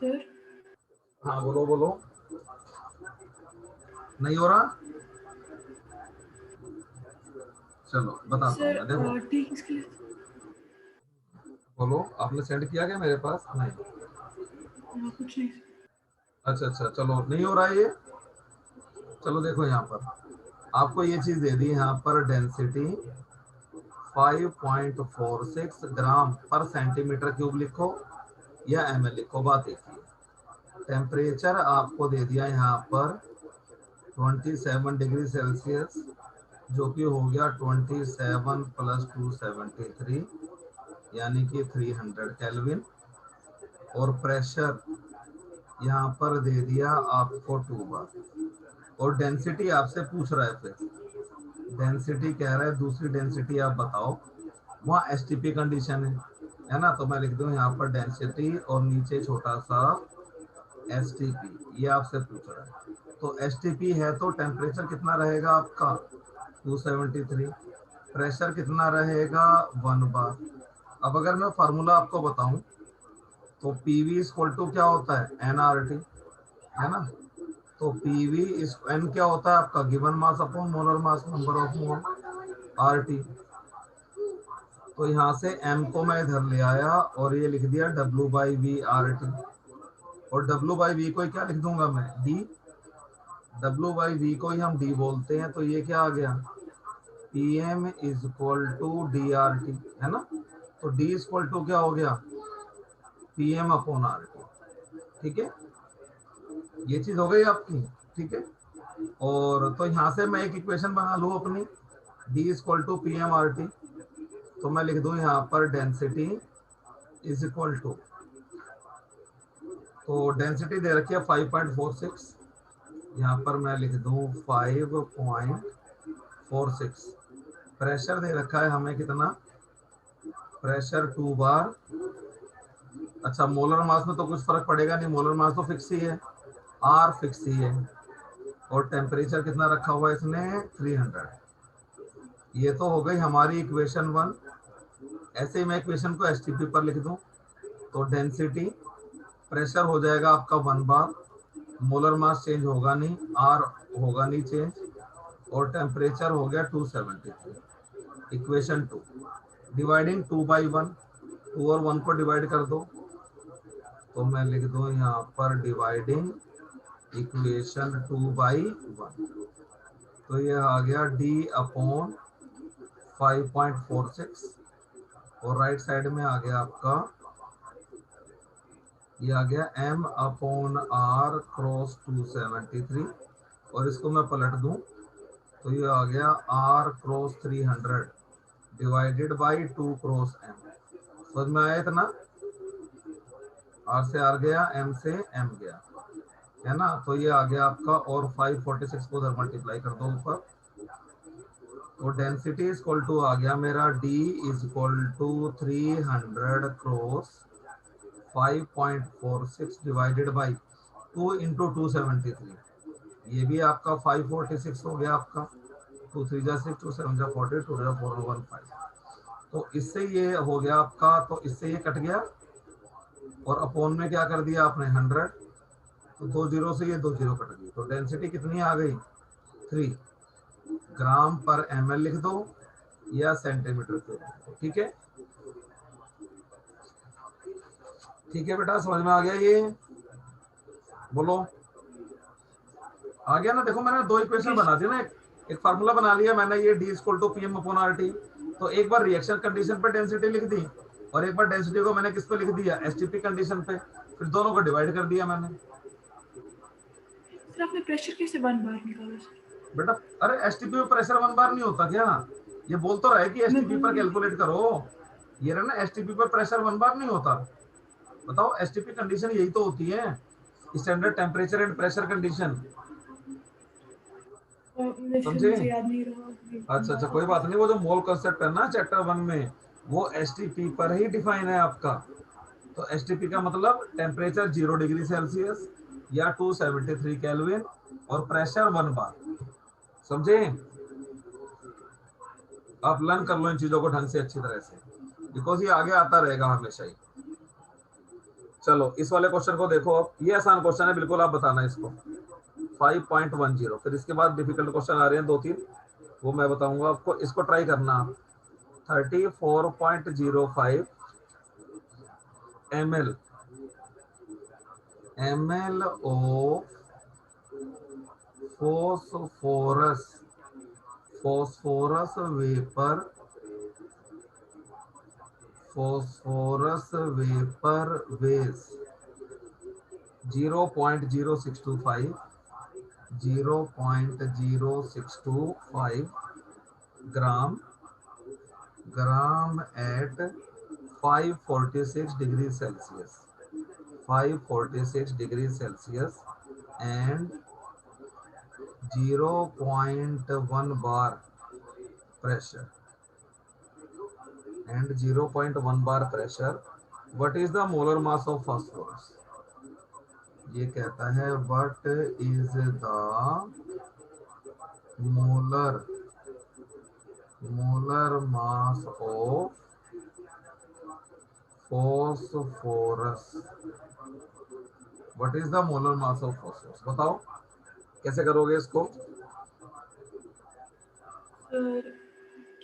सर हाँ बोलो बोलो, नहीं हो रहा? चलो बताता हूँ सर मैं, देखो टी किसके लिए? बोलो, आपने सेंड किया क्या मेरे पास? नहीं, कुछ नहीं। अच्छा अच्छा, चलो नहीं हो रहा है ये। चलो देखो यहाँ पर आपको ये चीज दे दी है, यहाँ पर डेंसिटी 5.46 ग्राम पर सेंटीमीटर क्यूब लिखो या ml लिखो, बात एक ही है। टेम्परेचर आपको दे दिया यहाँ पर 27 डिग्री सेल्सियस, जो कि हो गया 27 प्लस 273 यानी कि 300 केल्विन। और प्रेशर यहाँ पर दे दिया आपको 2 बार। और डेंसिटी आपसे पूछ रहा है, फिर डेंसिटी कह रहा है दूसरी डेंसिटी आप बताओ, वहाँ एसटीपी कंडीशन है ना, तो मैं लिख दूं यहाँ पर डेंसिटी और नीचे छोटा सा एसटीपी, ये आपसे पूछ रहा है। तो एसटीपी है तो टेम्परेचर कितना रहेगा आपका 273, प्रेशर कितना रहेगा 1 बार। अब अगर मैं फार्मूला आपको बताऊं तो पीवी इक्वल टू क्या होता है एनआरटी, है ना। तो पीवी इस एन क्या होता है आपका given mass upon molar mass number of mole RT. तो यहाँ से एम को मैं इधर ले आया और ये लिख दिया W by V R T. और डब्ल्यू बाई वी को क्या लिख दूंगा मैं डी, डब्ल्यू बाई वी को ही हम डी बोलते हैं। तो ये क्या आ गया P M is equal to D R T, है ना। तो डी इज इक्वल टू क्या हो गया P M upon R T, ठीक है, ये चीज हो गई आपकी, ठीक है। और तो यहाँ से मैं एक इक्वेशन बना लूँ अपनी, D is equal to P M R T. तो मैं लिख दूं यहाँ पर डेंसिटी इज इक्वल टू, तो डेंसिटी दे रखी है 5.46, यहाँ पर मैं लिख दूं 5.46। प्रेशर दे रखा है हमें कितना, प्रेशर 2 बार। अच्छा मोलर मास में तो कुछ फर्क पड़ेगा नहीं, मोलर मास तो फिक्स ही है, आर फिक्स ही है। और टेम्परेचर कितना रखा हुआ है इसने 300। ये तो हो गई हमारी इक्वेशन 1। ऐसे ही मैं इक्वेशन को एसटीपी पर लिख दूं, तो डेंसिटी प्रेशर हो जाएगा आपका 1 बार, मोलर मास चेंज होगा नहीं, आर होगा नहीं चेंज, और टेम्परेचर हो गया 273। इक्वेशन 2 डिवाइडिंग 2 बाई 1, 2 और 1 को डिवाइड कर दो। तो मैं लिख दूं यहाँ पर डिवाइडिंग इक्वेशन 2 बाई 1। तो ये आ गया डी अपॉन 5.46 और राइट साइड में आ गया आपका, ये आ गया m अपॉन आर क्रॉस 273। और इसको मैं पलट दूं तो ये आ गया r cross 300 divided by 2 cross m। समझ में आया इतना, r से r गया, m से m गया, है ना। तो ये आ गया आपका, और 546 को उधर मल्टीप्लाई कर दो ऊपर। तो डेंसिटी इज इक्वल टू आ गया मेरा d is equal to 300 cross 5.46 divided by 2 into 273। ये भी आपका 546 हो गया आपका, 2 3 जा 6, 2 7 जा 40, 2 जा 415। तो इससे ये हो गया आपका, तो इससे ये कट गया, और अपॉन में क्या कर दिया आपने 100, तो 2 जीरो से ये 2 जीरो कट गई, तो डेंसिटी कितनी आ गई 3 ग्राम पर ml लिख दो या सेंटीमीटर क्यूब लिख दो। ठीक है, ठीक है बेटा, समझ में आ गया ये? बोलो, आ गया ना? देखो मैंने दो इक्वेशन यस बना दी ना, एक फार्मूला बना लिया मैंने, ये d equal to P M upon R T. तो एक बार रिएक्शन कंडीशन पे डेंसिटी लिख दी और एक बार डेंसिटी को मैंने किस पे लिख दिया, एसटीपी कंडीशन पे, फिर दोनों को डिवाइड कर दिया मैंने। सर आपने प्रेशर कैसे 1 बार निकाला सर? बेटा अरे एसटीपी पे प्रेशर 1 बार नहीं होता क्या? ये बोल तो रहा है कि मैं एसटीपी बोल पर रही थी कैलकुलेट करो, ये रहा ना, एसटीपी पर प्रेशर 1 बार नहीं होता। बताओ, एसटीपी कंडीशन यही तो होती है, standard temperature and pressure condition. फिर समझे? मुझे याद नहीं रहा अच्छा अच्छा, बात कोई होती बात नहीं, वो जो मोल कंसेप्ट है ना चैप्टर 1 में, वो एसटीपी पर ही डिफाइन है आपका। तो एसटीपी का मतलब टेम्परेचर 0 डिग्री सेल्सियस या 273 केल्विन और प्रेशर 1 बार। समझे? आप लर्न कर लो इन चीजों को ढंग से अच्छी तरह से, बिकॉज ये आगे आता रहेगा हमेशा ही। चलो इस वाले क्वेश्चन को देखो, अब ये आसान क्वेश्चन है बिल्कुल, आप बताना इसको। 5.10, फिर इसके बाद डिफिकल्ट क्वेश्चन आ रहे हैं 2-3, वो मैं बताऊंगा आपको, इसको ट्राई करना आप। 34.05 ml of phosphorus vapor weighs 0.0625 gram at 546 degrees Celsius, 546 degrees Celsius and 0.1 bar pressure, and 0.1 bar pressure. What is the molar mass of phosphorus? ये कहता है what is the molar mass of phosphorus? What is the molar mass of phosphorus? बताओ कैसे करोगे इसको? Sir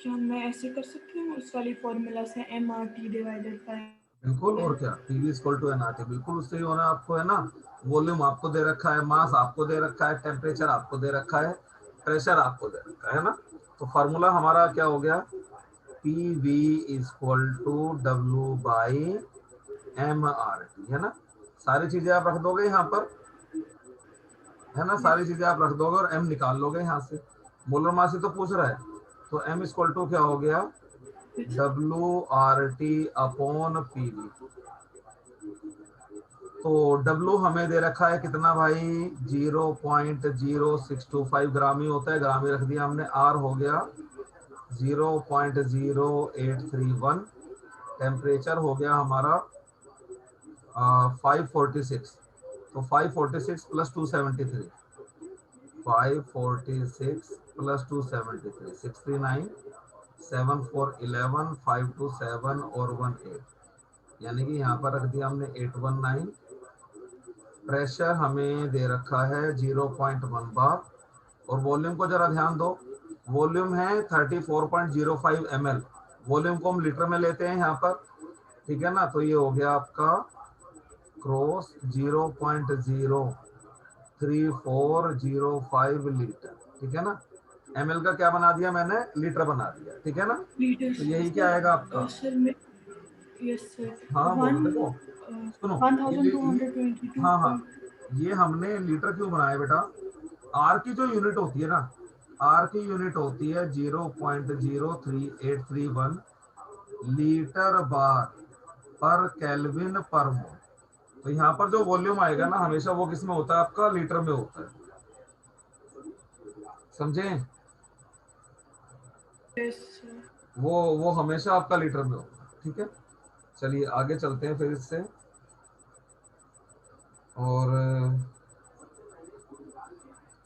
क्या मैं ऐसे कर सकती हूँ उस वाली फॉर्मूला से MRT डिवाइडेड बाय बिल्कुल, और क्या, पीवी इक्वल टू एनआरटी, बिल्कुल उससे ही होना आपको, है ना। वॉल्यूम आपको दे रखा है, मास आपको दे रखा है, टेम्परेचर आपको दे रखा है, प्रेशर आपको दे रखा है ना। तो फार्मूला हमारा क्या हो गया, P V equal to W by M R T, है ना। सारी चीजें आप रख दोगे यहाँ पर, है ना, सारी चीजें आप रख दोगे और एम निकाल लोगे यहाँ से। मोलर मास ही तो पूछ रहा है, तो एम इक्वल टू क्या हो गया, W R T upon P V. तो डब्लू हमें दे रखा है कितना भाई, 0.0625 ग्राम ही होता है, ग्राम ही रख दिया हमने। आर हो गया 0.0831, टेम्परेचर हो गया हमारा 546, तो 546 प्लस 273, 546 प्लस 273 639, 7 4 11, 5 2 7 और 1 8, यानी कि यहाँ पर रख दिया हमने 819। प्रेशर हमें दे रखा है 0.1 बार, और वॉल्यूम को जरा ध्यान दो, वॉल्यूम है 34.05 ml, वॉल्यूम को हम लीटर में लेते हैं यहाँ पर, ठीक है ना। तो ये हो गया आपका क्रॉस 0.03405 लीटर, ठीक है ना। ml का क्या बना दिया मैंने, लीटर बना दिया, ठीक है ना। लीटर तो यही क्या आएगा सर। आपका, सर मैं यस सर हाँ वन बोलो, देखो सुनो, वन ये thousand two hundred twenty two हाँ हाँ, पॉइंट ये हमने लीटर क्यों बनाया बेटा, आर की जो यूनिट होती है ना, आर की यूनिट होती है 0.03831 लीटर बार पर केल्विन पर मोल। तो यहाँ पर जो वॉल्यूम आएगा ना, हमेशा वो किस में होता है आपका, लीटर में होता है, समझे। Yes sir. वो हमेशा आपका लीटर में होता है, ठीक है। चलिए आगे चलते हैं फिर इससे, और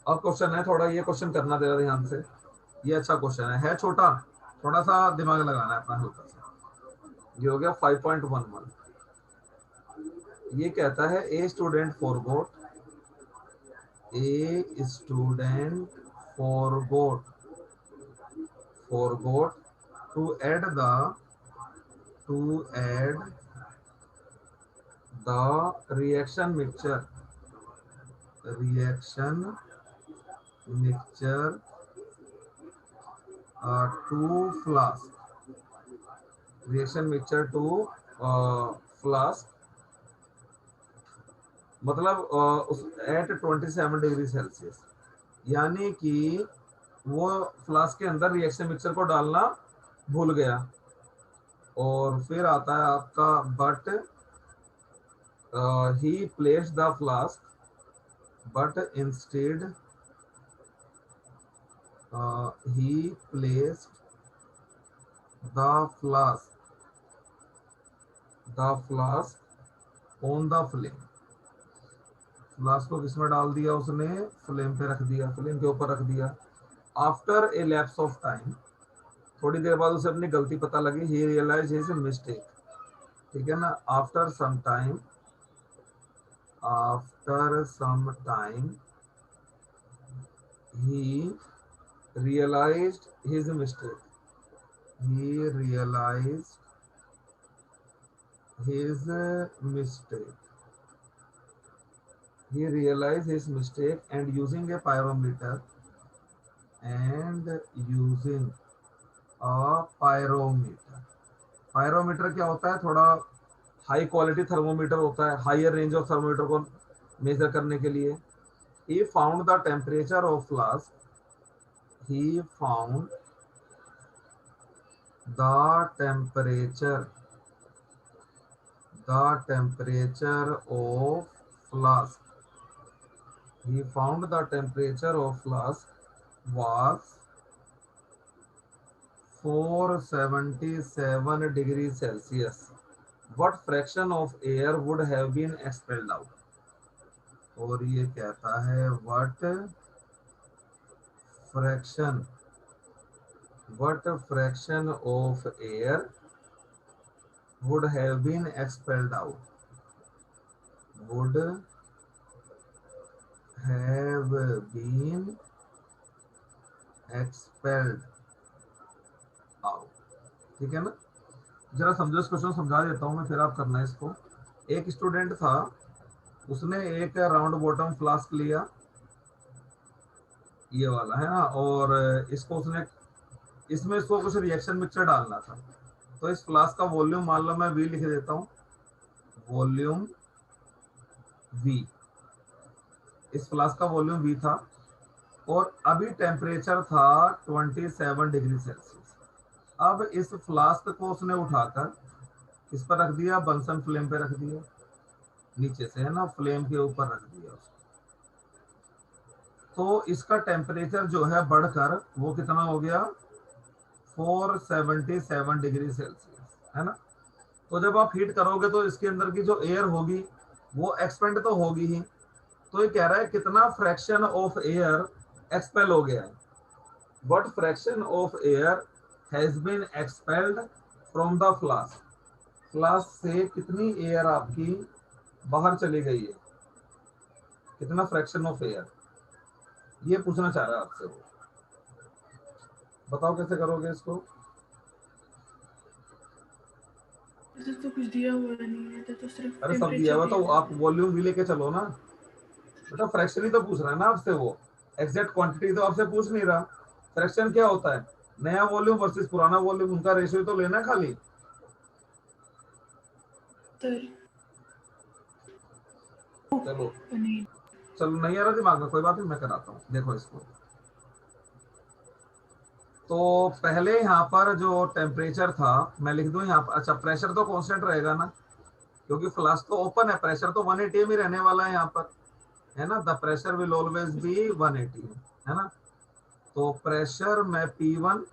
अब क्वेश्चन है थोड़ा, ये क्वेश्चन करना जरा ध्यान से, ये अच्छा क्वेश्चन है छोटा, थोड़ा सा दिमाग लगाना है अपना हल्का सा। ये हो गया 5.11, ये कहता है a student forgot to add the reaction mixture to flask, flask, मतलब उस एट 27 डिग्री सेल्सियस, यानी कि वो फ्लास्क के अंदर रिएक्शन मिक्सचर को डालना भूल गया। और फिर आता है आपका but he placed the flask, but instead he placed the flask on the flame, flask को किसमें डाल दिया उसने, फ्लेम पे रख दिया, फ्लेम के ऊपर रख दिया। After a lapse of time, थोड़ी देर बाद उसे अपनी गलती पता लगी, ही रियलाइज हिज मिस्टेक, ठीक है ना। After some time he realized his mistake, he realized his mistake and using a pyrometer pyrometer क्या होता है, थोड़ा हाई क्वालिटी थर्मोमीटर होता है, हायर रेंज ऑफ थर्मोमीटर को मेजर करने के लिए। he found the temperature of flask the temperature of flask was 477 degrees Celsius. What fraction of air would have been expelled out? और ये कहता है what fraction of air would have been expelled out, ठीक है ना। जरा समझो इस क्वेश्चन, समझा देता हूँ मैं, फिर आप करना है इसको। एक स्टूडेंट था, उसने एक राउंड बॉटम फ्लास्क लिया, ये वाला है ना, और इसको उसने, इसमें इसको कुछ रिएक्शन मिक्सचर डालना था। तो इस फ्लास्क का वॉल्यूम मान लो मैं V लिख देता हूँ, वॉल्यूम V, इस फ्लास्क का वॉल्यूम V था, और अभी टेम्परेचर था 27 डिग्री सेल्सियस। अब इस फ्लास्क को उसने उठाकर किस पर रख दिया, बंसन फ्लेम पे रख दिया, नीचे से है ना, फ्लेम के ऊपर रख दिया उसको। तो इसका टेम्परेचर जो है बढ़कर वो कितना हो गया, 477 डिग्री सेल्सियस, है ना। तो जब आप हीट करोगे तो इसके अंदर की जो एयर होगी वो एक्सपेंड तो होगी ही। तो ये कह रहा है कितना फ्रैक्शन ऑफ एयर एक्सपेल हो गया है, what fraction of air has been expelled from the flask, flask से कितनी एयर आपकी बाहर चली गई है, कितना फ्रैक्शन ऑफ एयर, ये पूछना चाह रहा है आपसे वो। बताओ कैसे करोगे इसको। तो कुछ दिया हुआ नहीं है, तो सिर्फ अरे सब दिया हुआ, तो आप वॉल्यूम भी लेके चलो ना बेटा, फ्रैक्शन ही तो पूछ रहा है ना आपसे वो, एग्जैक्ट क्वांटिटी तो आपसे पूछ नहीं रहा। फ्रैक्शन क्या होता है, नया वॉल्यूम वर्सेस पुराना वॉल्यूम, उनका रेशियो तो लेना है खाली। चलो नहीं आ रहा दिमाग में, कोई बात नहीं, मैं कराता हूँ। देखो इसको, तो पहले यहाँ पर जो टेम्परेचर था मैं लिख दूं यहाँ पर, अच्छा प्रेशर तो कांस्टेंट रहेगा ना, क्योंकि फ्लास्क तो ओपन है, प्रेशर तो 180 में रहने वाला है यहाँ पर, है ना। The pressure will always be 180, है ना। तो प्रेशर में P1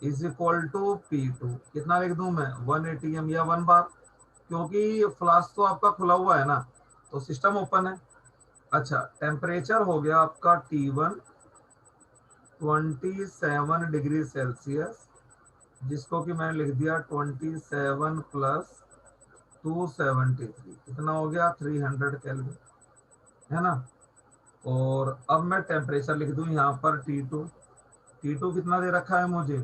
is equal to P2, कितना लिख दूं मैं, 180 m या 1 बार, क्योंकि फ्लास्क तो आपका खुला हुआ है ना, तो सिस्टम ओपन है। अच्छा, टेम्परेचर हो गया आपका T1 27 डिग्री सेल्सियस, जिसको कि मैंने लिख दिया 27 प्लस 273 कितना हो गया 300 केल्विन, है ना। और अब मैं टेम्परेचर लिख दूं यहाँ पर T2, T2 कितना दे रखा है मुझे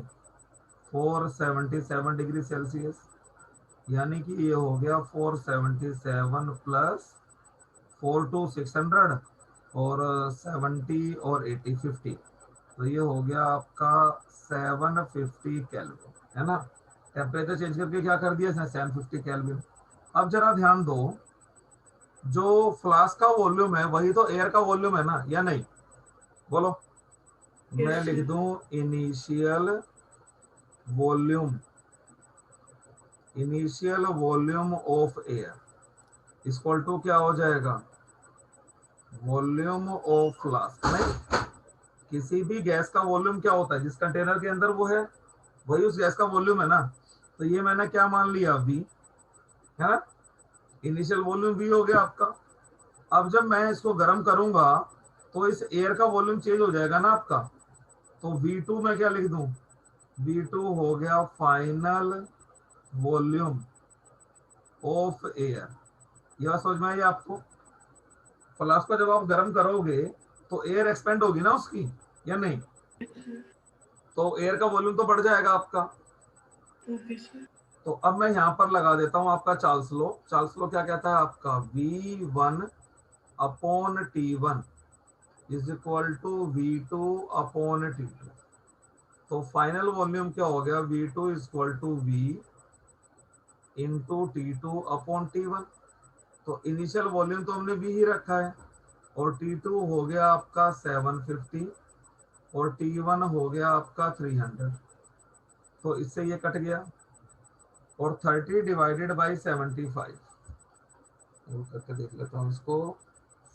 477 डिग्री सेल्सियस, यानी कि ये हो गया 477 प्लस 4 टू 600 और 70 और 80 50, तो ये हो गया आपका 750 केल्विन, है ना। टेम्परेचर चेंज करके क्या कर दिया 750 केल्विन। अब जरा ध्यान दो, जो फ्लास्क का वॉल्यूम है वही तो एयर का वॉल्यूम है ना, या नहीं, बोलो। मैं Yes, लिख sir. दूं initial volume, initial volume of air equal to क्या हो जाएगा वॉल्यूम ऑफ फ्लास्क। नहीं, किसी भी गैस का वॉल्यूम क्या होता है, जिस कंटेनर के अंदर वो है वही उस गैस का वॉल्यूम है ना। तो ये मैंने क्या मान लिया वी, है ना, इनिशियल वॉल्यूम वी हो गया आपका। अब जब मैं इसको गर्म करूंगा तो इस एयर का वॉल्यूम चेंज हो जाएगा ना आपका, तो V2 में क्या लिख दूं, V2 हो गया फाइनल वॉल्यूम ऑफ एयर। यह समझ में आई आपको। फ्लास्क को जब आप गर्म करोगे तो एयर एक्सपेंड होगी ना उसकी, या नहीं, Yes, sir. तो एयर का वॉल्यूम तो बढ़ जाएगा आपका। Okay, sir. तो अब मैं यहाँ पर लगा देता हूँ आपका चार्ल्स लो। चार्ल्स लो क्या कहता है आपका V1 upon T1 is equal to V2 upon T2। तो फाइनल वॉल्यूम क्या हो गया V2 is equal to V into T2 upon T1। तो इनिशियल वॉल्यूम तो हमने V ही रखा है, और T2 हो गया आपका 750 और T1 हो गया आपका 300, तो इससे ये कट गया। और 30 डिवाइडेड बाई 75, वो करके देख लेता हूँ इसको,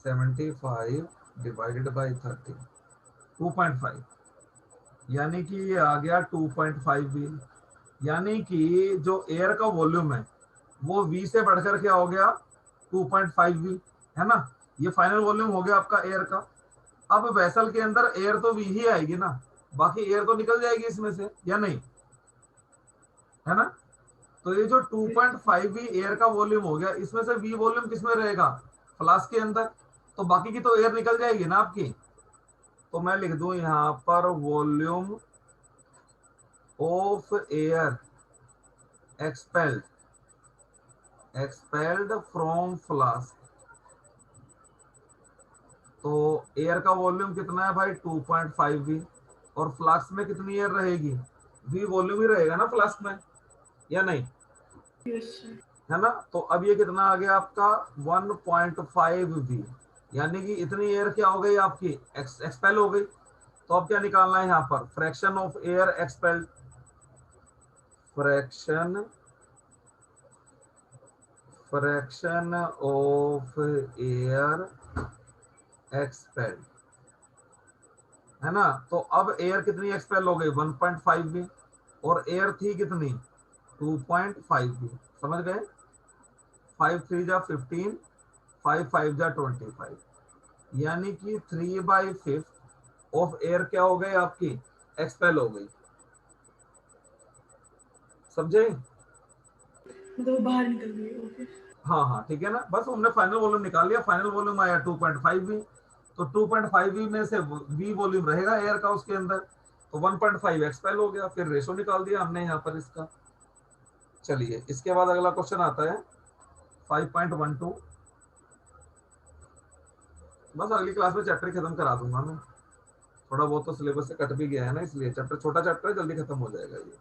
75 डिवाइडेड बाई 30 2.5, यानी कि ये आ गया 2.5 वी। यानी कि जो एयर का वॉल्यूम है वो वी से बढ़कर क्या हो गया 2.5 वी, है ना। ये फाइनल वॉल्यूम हो गया आपका एयर का। अब वेसल के अंदर एयर तो वी ही आएगी ना, बाकी एयर तो निकल जाएगी इसमें से, या नहीं, है ना। तो ये जो Yes, 2.5 वी एयर का वॉल्यूम हो गया, इसमें से वी वॉल्यूम किसमें रहेगा फ्लास्क के अंदर, तो बाकी की तो एयर निकल जाएगी ना आपकी। तो मैं लिख दूं यहाँ पर volume of air expelled, expelled from flask. तो एयर का वॉल्यूम कितना है भाई 2.5 वी, और फ्लास्क में कितनी एयर रहेगी, वी वॉल्यूम ही रहेगा ना फ्लास्क में, या नहीं, yes, sir. है ना। तो अब ये कितना आ गया आपका 1.5 वी, यानी कि इतनी एयर क्या हो गई आपकी एक्सपेल हो गई। तो अब क्या निकालना है यहाँ पर fraction of air expelled, fraction fraction of air expelled, है ना। तो अब एयर कितनी एक्सपेल हो गई 1.5 वी, और एयर थी कितनी 2.5 वी, समझ गए। 5 3 जा 15, 5 5 जा 25, यानी कि 3/5 ऑफ एयर क्या हो गई आपकी एक्सपेल हो गई, समझे। मतलब वो बाहर निकल गई. Okay. हाँ हाँ ठीक है ना, बस हमने फाइनल वॉल्यूम निकाल लिया। फाइनल वॉल्यूम आया 2.5 वी, तो 2.5 वी में से वी वॉल्यूम रहेगा एयर का उसके अंदर, तो 1.5 एक्सपेल हो गया, फिर रेशो निकाल दिया हमने यहाँ पर इसका। चलिए इसके बाद अगला क्वेश्चन आता है 5.12। बस अगली क्लास में चैप्टर खत्म करा दूंगा मैं, थोड़ा बहुत तो सिलेबस से कट भी गया है ना, इसलिए चैप्टर छोटा चैप्टर है, जल्दी खत्म हो जाएगा ये।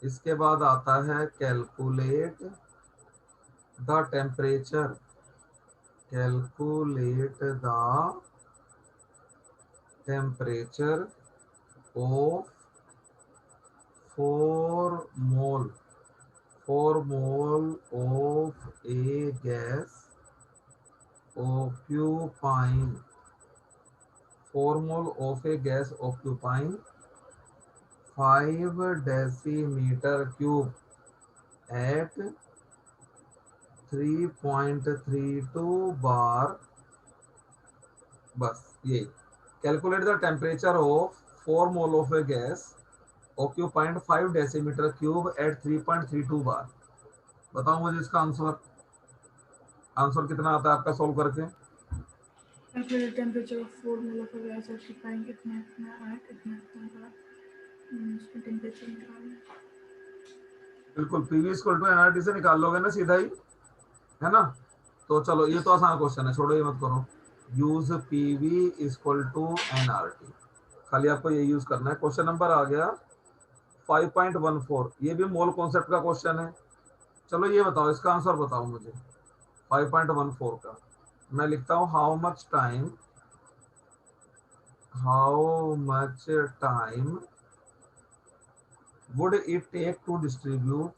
इसके बाद आता है calculate the temperature, calculate the temperature of 4 mole, 4 mole of A gas occupying, 4 mole of a gas occupying 5 decimeter cube at 3.32 bar। बस ये calculate the temperature of 4 mole of A gas occupying 5 decimeter cube at 3.32 bar। बताओ मुझे इसका answer, answer कितना आता है आपका solve करके? फिर temperature of 4 mole of gas occupying इतना इतना एट इतना इतना का उसमें टेम्परेचर निकालना। बिल्कुल, पीवी इक्वल टू एनआरटी से निकाल लोगे ना सीधा ही, है ना? तो चलो ये तो आसान क्वेश्चन है, छोड़ो ये मत करो। Use PV equal to nRT, खाली आपको ये यूज करना है। क्वेश्चन नंबर आ गया 5.14, ये भी मोल कॉन्सेप्ट का क्वेश्चन है। चलो ये बताओ, इसका आंसर बताओ मुझे 5.14 का। मैं लिखता हूँ how much time would it take to distribute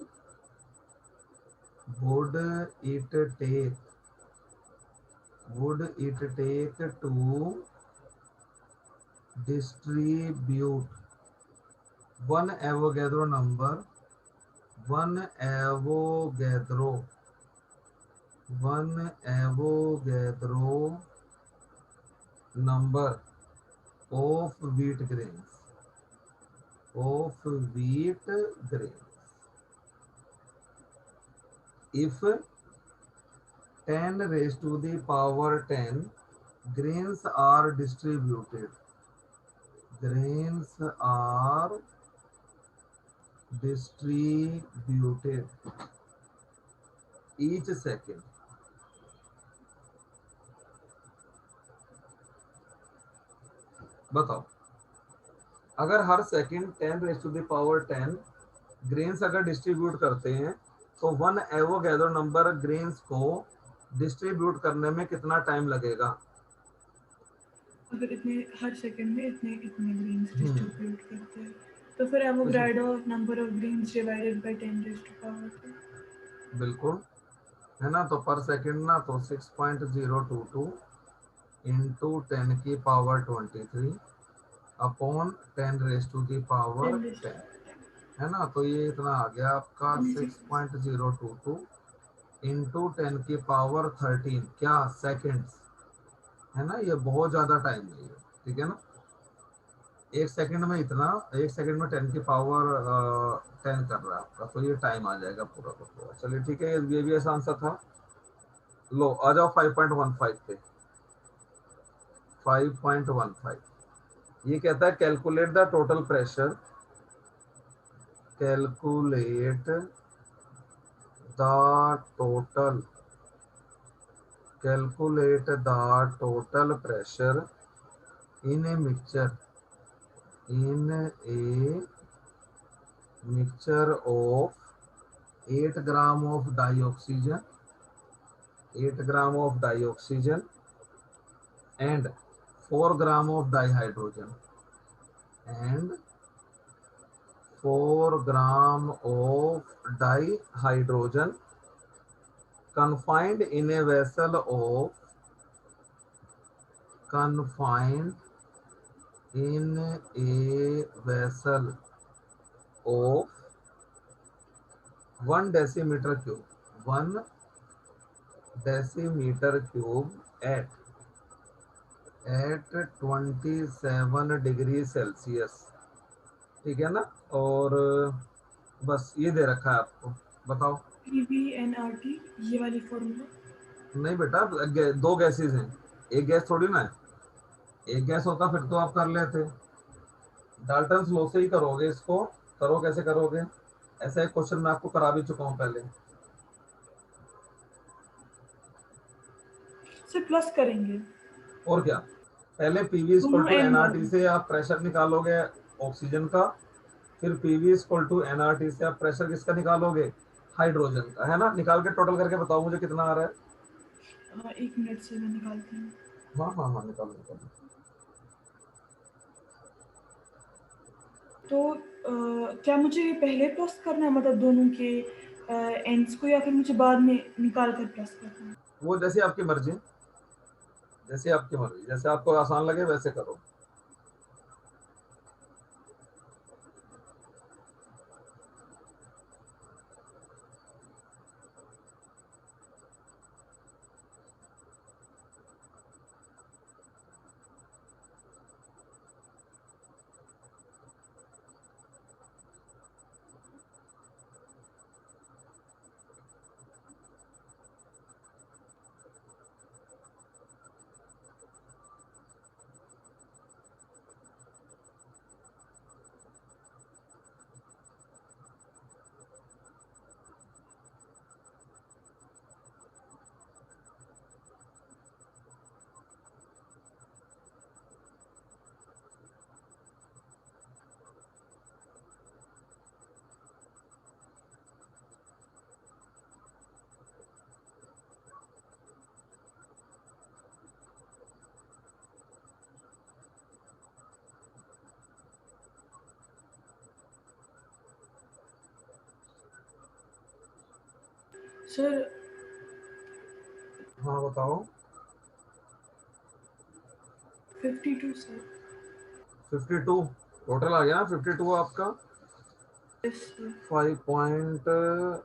would it take would it take to distribute one Avogadro number one Avogadro number of wheat grains if 10 raised to the power 10 grains are distributed each second। बताओ, अगर हर second 10 raise to the power 10 grains अगर distribute करते हैं तो one Avogadro number grains को distribute करने में कितना टाइम लगेगा? अगर इतने हर सेकंड में इतने इतने ग्रेन्स डिस्ट्रीब्यूट करते हैं तो फिर कुछ Avogadro number of grains divided by 10 raised to power 2। बिल्कुल, है ना? तो पर सेकंड ना तो 6.022 इंटू 10 की पावर 23 upon 10 raise to the power 10 raised 10, है ना? तो ये इतना आ गया आपका टू 6.022 इंटू 10 की पावर 13 क्या सेकंड्स, है ना? ये बहुत ज्यादा टाइम है ये, ठीक है ना? एक सेकंड में इतना, एक सेकंड में 10 की पावर 10 कर रहा है आपका, तो ये टाइम आ जाएगा पूरा का पूरा। चलिए ठीक है, ये भी ऐसा आंसर था। लो आ जाओ 5.15 पे। 5.15 ये कहता है calculate the total pressure, calculate the total calculate the total pressure in a mixture of 8 gram of dioxygen 8 gram of dioxygen and 4 gram of dihydrogen and 4 gram of dihydrogen confined in a vessel of confined in a vessel of 1 decimeter cube 1 decimeter cube at 27 degree Celsius, ठीक है ना? और बस ये दे रखा है आपको, बताओ। PVNRT ये वाली फॉर्मूला। नहीं बेटा, दो गैसेस हैं, एक गैस थोड़ी ना है। एक गैस होता फिर तो आप कर लेते, डाल्टन लॉ से ही करोगे इसको। करो, कैसे करोगे? ऐसा एक क्वेश्चन मैं आपको करा भी चुका हूँ पहले। से प्लस करेंगे और क्या, पहले पीवी इक्वल दोनों टू एन एनआरटी वाले। से आप प्रेशर निकालोगे ऑक्सीजन का, फिर पीवी इक्वल टू एनआरटी से आप प्रेशर किसका निकालोगे? हाइड्रोजन का, है ना? निकाल के टोटल करके बताओ मुझे कितना आ रहा है। हाँ 1 मिनट से मैं निकालती हूँ। हाँ हाँ हाँ, निकालो निकालो। तो क्या मुझे पहले प्लस करना है मतलब दोनों के एंड्स को, या फिर मुझे बाद में निकाल कर प्लस करना है? वो जैसे आपकी मर्जी, जैसे आपकी मर्जी, जैसे आपको आसान लगे वैसे करो। सर हाँ बताओ। 52 सर। 52 टोटल आ गया ना, 52 आपका। Yes sir. 5.15।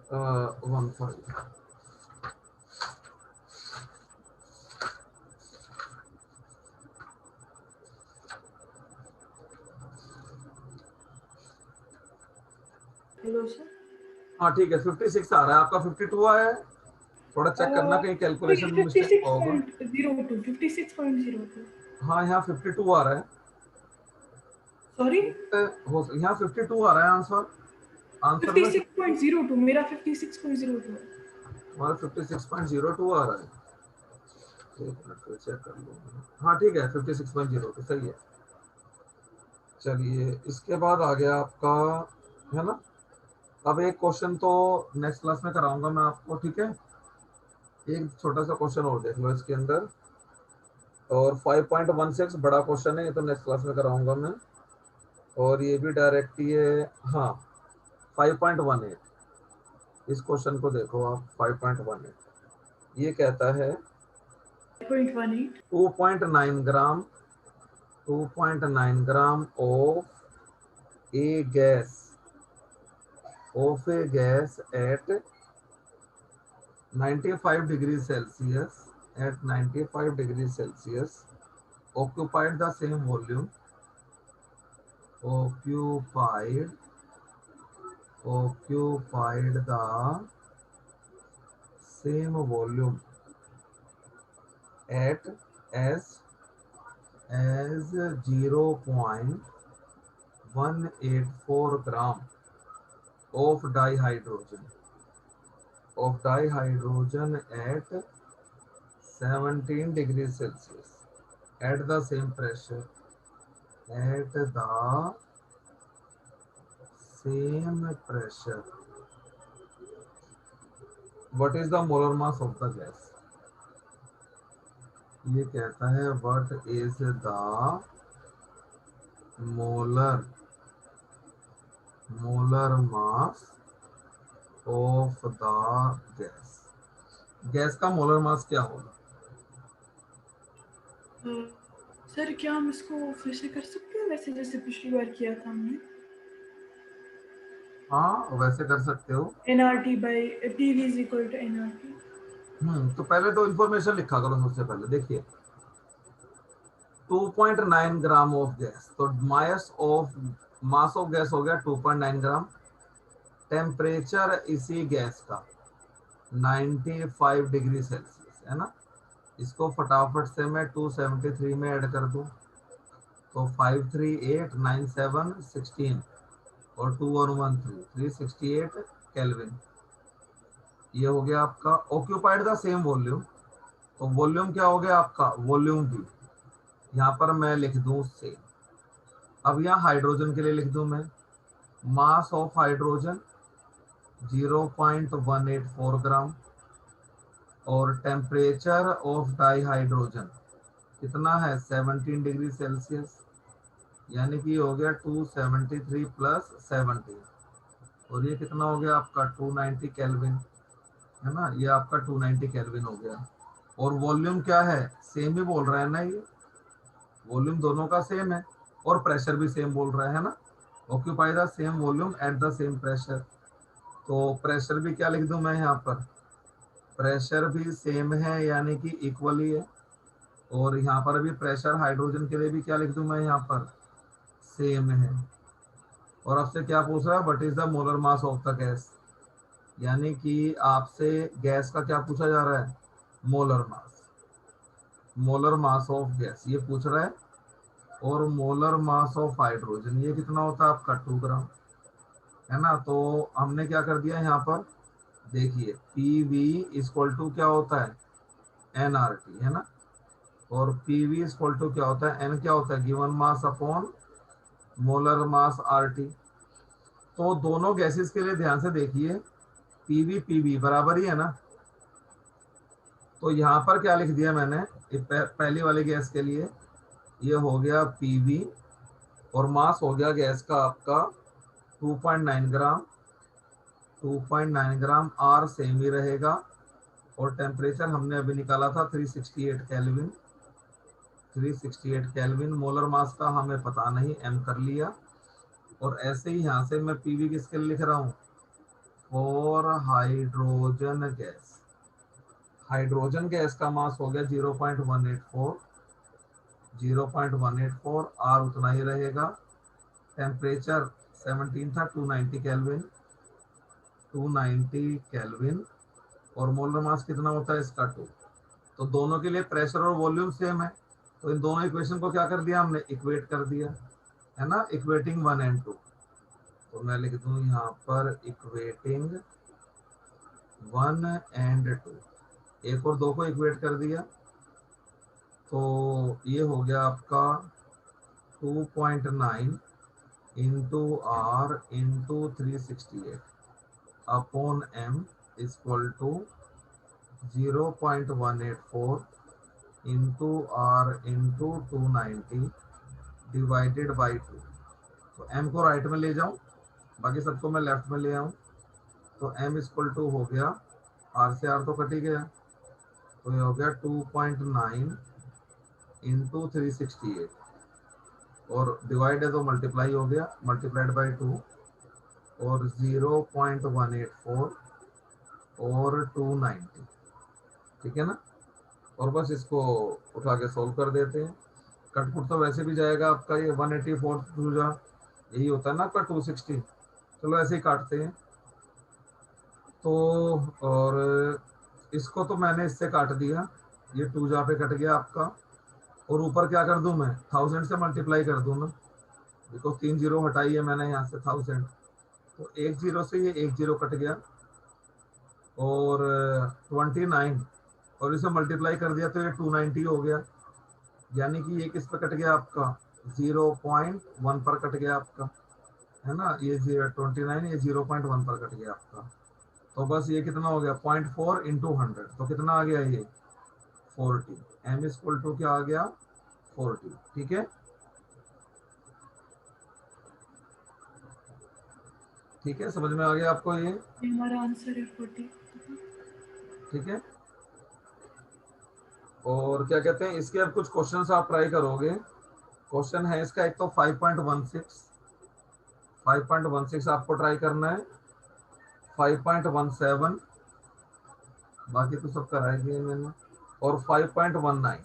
Hello sir. हाँ ठीक है, 56 आ रहा है आपका, 52 आया है। थोड़ा चेक करना कहीं कैलकुलेशन में मिस्टेक हुआ होगा। 56.02 56.02। हाँ यहाँ 52 आ रहा है। सॉरी। हो यहाँ 52 आ रहा है आंसर। आंसर में 56.02 मेरा 56.02 है। हमारा 56.02 आ रहा है। एक मिनट फिर चेक कर लूंगा। हाँ ठीक है, 56.02 सही है। चलिए इसके बाद आ गया आपका, है ना। अब एक क्वेश्चन तो नेक्स्ट क्लास में कराऊंगा मैं आपको, ठीक है। एक छोटा सा क्वेश्चन और देख लो इसके अंदर। और 5.16 बड़ा क्वेश्चन है, ये तो नेक्स्ट क्लास में कराऊंगा मैं। और ये भी डायरेक्ट ही है। हाँ 5.18, इस क्वेश्चन को देखो आप। 5.18 ये कहता है 0.18 2.9 ग्राम 2.9 ग्राम a gas at 95 degrees Celsius, at 95 degrees Celsius occupied the same volume occupied occupied the same volume at as 0.184 gram of dihydrogen at 17 degrees Celsius at the same pressure at the same pressure. What is the molar mass of the gas? ये कहता है what is the molar mass of the gas? Gas का molar mass क्या होगा? Sir क्या हम इसको फिर से कर सकते हैं वैसे जैसे पिछली बार किया था हमने? हाँ वैसे कर सकते हो। NRT by PV is equal to NRT। तो पहले तो इंफॉर्मेशन लिखा करो सबसे पहले। देखिए 2.9 ग्राम ऑफ गैस, तो मास ऑफ गैस हो गया 2.9 ग्राम। टेम्परेचर इसी गैस का 95 डिग्री सेल्सियस है ना। इसको फटाफट से मैं 273 में ऐड कर दूं तो 5389716 और 2 और 1 368 केल्विन। ये हो गया आपका ऑक्यूपाइड द सेम वॉल्यूम। तो वॉल्यूम क्या हो गया आपका? वॉल्यूम भी यहाँ पर मैं लिख दूं सेम। अब यहाँ हाइड्रोजन के लिए लिख दूं मैं, मास ऑफ हाइड्रोजन 0.184 ग्राम और टेम्परेचर ऑफ डाईहाइड्रोजन कितना है? 17 डिग्री सेल्सियस, यानी कि हो गया 273 प्लस 17 और ये कितना हो गया आपका 290 केल्विन, है ना। ये आपका 290 केल्विन हो गया। और वॉल्यूम क्या है? सेम ही बोल रहा है ना, ये वॉल्यूम दोनों का सेम है और प्रेशर भी सेम बोल रहा है ना। Occupy the same volume at the same pressure, तो प्रेशर भी क्या लिख दूं मैं यहाँ पर? प्रेशर भी सेम है यानी कि इक्वली है। और यहाँ पर भी प्रेशर हाइड्रोजन के लिए भी क्या लिख दूं मैं यहाँ पर? सेम है। और आपसे क्या पूछ रहा है? What is the molar mass of the gas, यानी कि आपसे गैस का क्या पूछा जा रहा है? Molar mass. Molar mass of gas ये पूछ रहा है। और मोलर मास ऑफ हाइड्रोजन ये कितना होता है आपका? 2 ग्राम, है ना। तो हमने क्या कर दिया यहाँ पर? देखिए पी वी इक्वल टू क्या होता है? NRT, है ना। और पी वी इक्वल टू क्या होता है? N क्या होता है? Given mass upon molar mass RT। तो दोनों गैसेस के लिए ध्यान से देखिए, पीवी बराबर ही है ना। तो यहाँ पर क्या लिख दिया मैंने पहली वाली गैस के लिए? ये हो गया पीवी और मास हो गया गैस का आपका 2.9 ग्राम 2.9 ग्राम, आर सेम ही रहेगा, और टेम्परेचर हमने अभी निकाला था 368 केल्विन। 368 केल्विन। मोलर मास का हमें पता नहीं, एम कर लिया। और ऐसे ही यहाँ से मैं पीवी किसके लिए लिख रहा हूँ, for hydrogen gas. Hydrogen gas का मास हो गया 0.184, 0.184, आर उतना ही रहेगा। टेम्परेचर 17 था, 290 केल्विन, 290 केल्विन। और मोलर मास कितना होता है इसका 2। तो दोनों के लिए प्रेशर और वॉल्यूम सेम है, तो इन दोनों इक्वेशन को क्या कर दिया हमने, इक्वेट कर दिया, है ना, इक्वेटिंग 1 and 2। तो मैं लिख दूं यहाँ पर इक्वेटिंग 1 and 2, एक और दो को इक्वेट कर दिया। तो ये हो गया आपका 2.9 into R into 368 upon M equal to 0.184 into R into 290 divided by 2। तो एम को राइट में ले जाऊं, बाकी सबको मैं लेफ्ट में ले आऊं। तो एम इक्वल टू हो गया, आर से आर तो कट ही गया, तो ये हो गया 2.9 इंटू 368, और डिवाइड है तो मल्टीप्लाई हो गया, मल्टीप्लाइड बाई 2, और 0.184 और 290, ठीक है ना। और बस इसको उठा के सोल्व कर देते हैं। कटपुट तो वैसे भी जाएगा आपका, ये 184 टू जा, यही होता है ना आपका 260। चलो ऐसे ही काटते हैं। तो और इसको तो मैंने इससे काट दिया, ये 2 जा पे कट गया आपका। और ऊपर क्या कर दूं मैं, 1000 से मल्टीप्लाई कर दूं ना, देखो 3 जीरो हटाई है मैंने यहाँ से 1000, तो 1 जीरो से ये 1 जीरो कट गया, और 29, और इसे मल्टीप्लाई कर दिया तो ये 290 हो गया। यानी कि ये किस पर कट गया आपका, 0.1 पर कट गया आपका, है ना। ये 29, ये 0.1 पर कट गया आपका। तो बस ये कितना हो गया, 0.4 इंटू 100, तो कितना आ गया ये 40। एम इक्वल टू क्या आ गया, 40। ठीक है, ठीक है, समझ में आ गया आपको ये, हमारा आंसर है 40। ठीक है। और क्या कहते हैं, इसके अब कुछ क्वेश्चंस आप ट्राई करोगे। क्वेश्चन है इसका एक तो 5.16 आपको ट्राई करना है, 5.17, बाकी तो सब कराई दिए मैंने, और 5.19,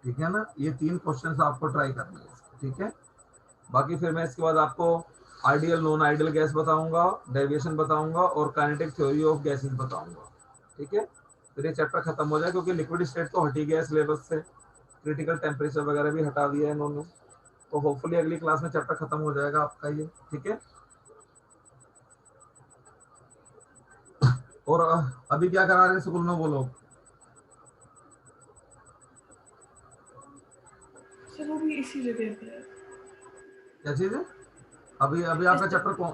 ठीक है ना। ये 3 क्वेश्चंस आपको ट्राई करने हैं, ठीक है। बाकी फिर मैं इसके बाद आपको आइडियल नॉन आइडियल गैस बताऊंगा, डेविएशन बताऊंगा, और काइनेटिक थ्योरी ऑफ गैसेस बताऊंगा, ठीक है। फिर ये चैप्टर खत्म हो जाए, क्योंकि लिक्विड स्टेट तो हटी गया सिलेबस से, क्रिटिकल टेम्परेचर वगैरह भी हटा दिया है इन्होंने। तो होपफुली अगली क्लास में चैप्टर खत्म हो जाएगा आपका ये, ठीक है। और अभी क्या करा रहे हैं स्कूल में वो लोग, सर वो भी इसी जगह पे है। क्या चीज है, अभी अभी आपका चैप्टर कौन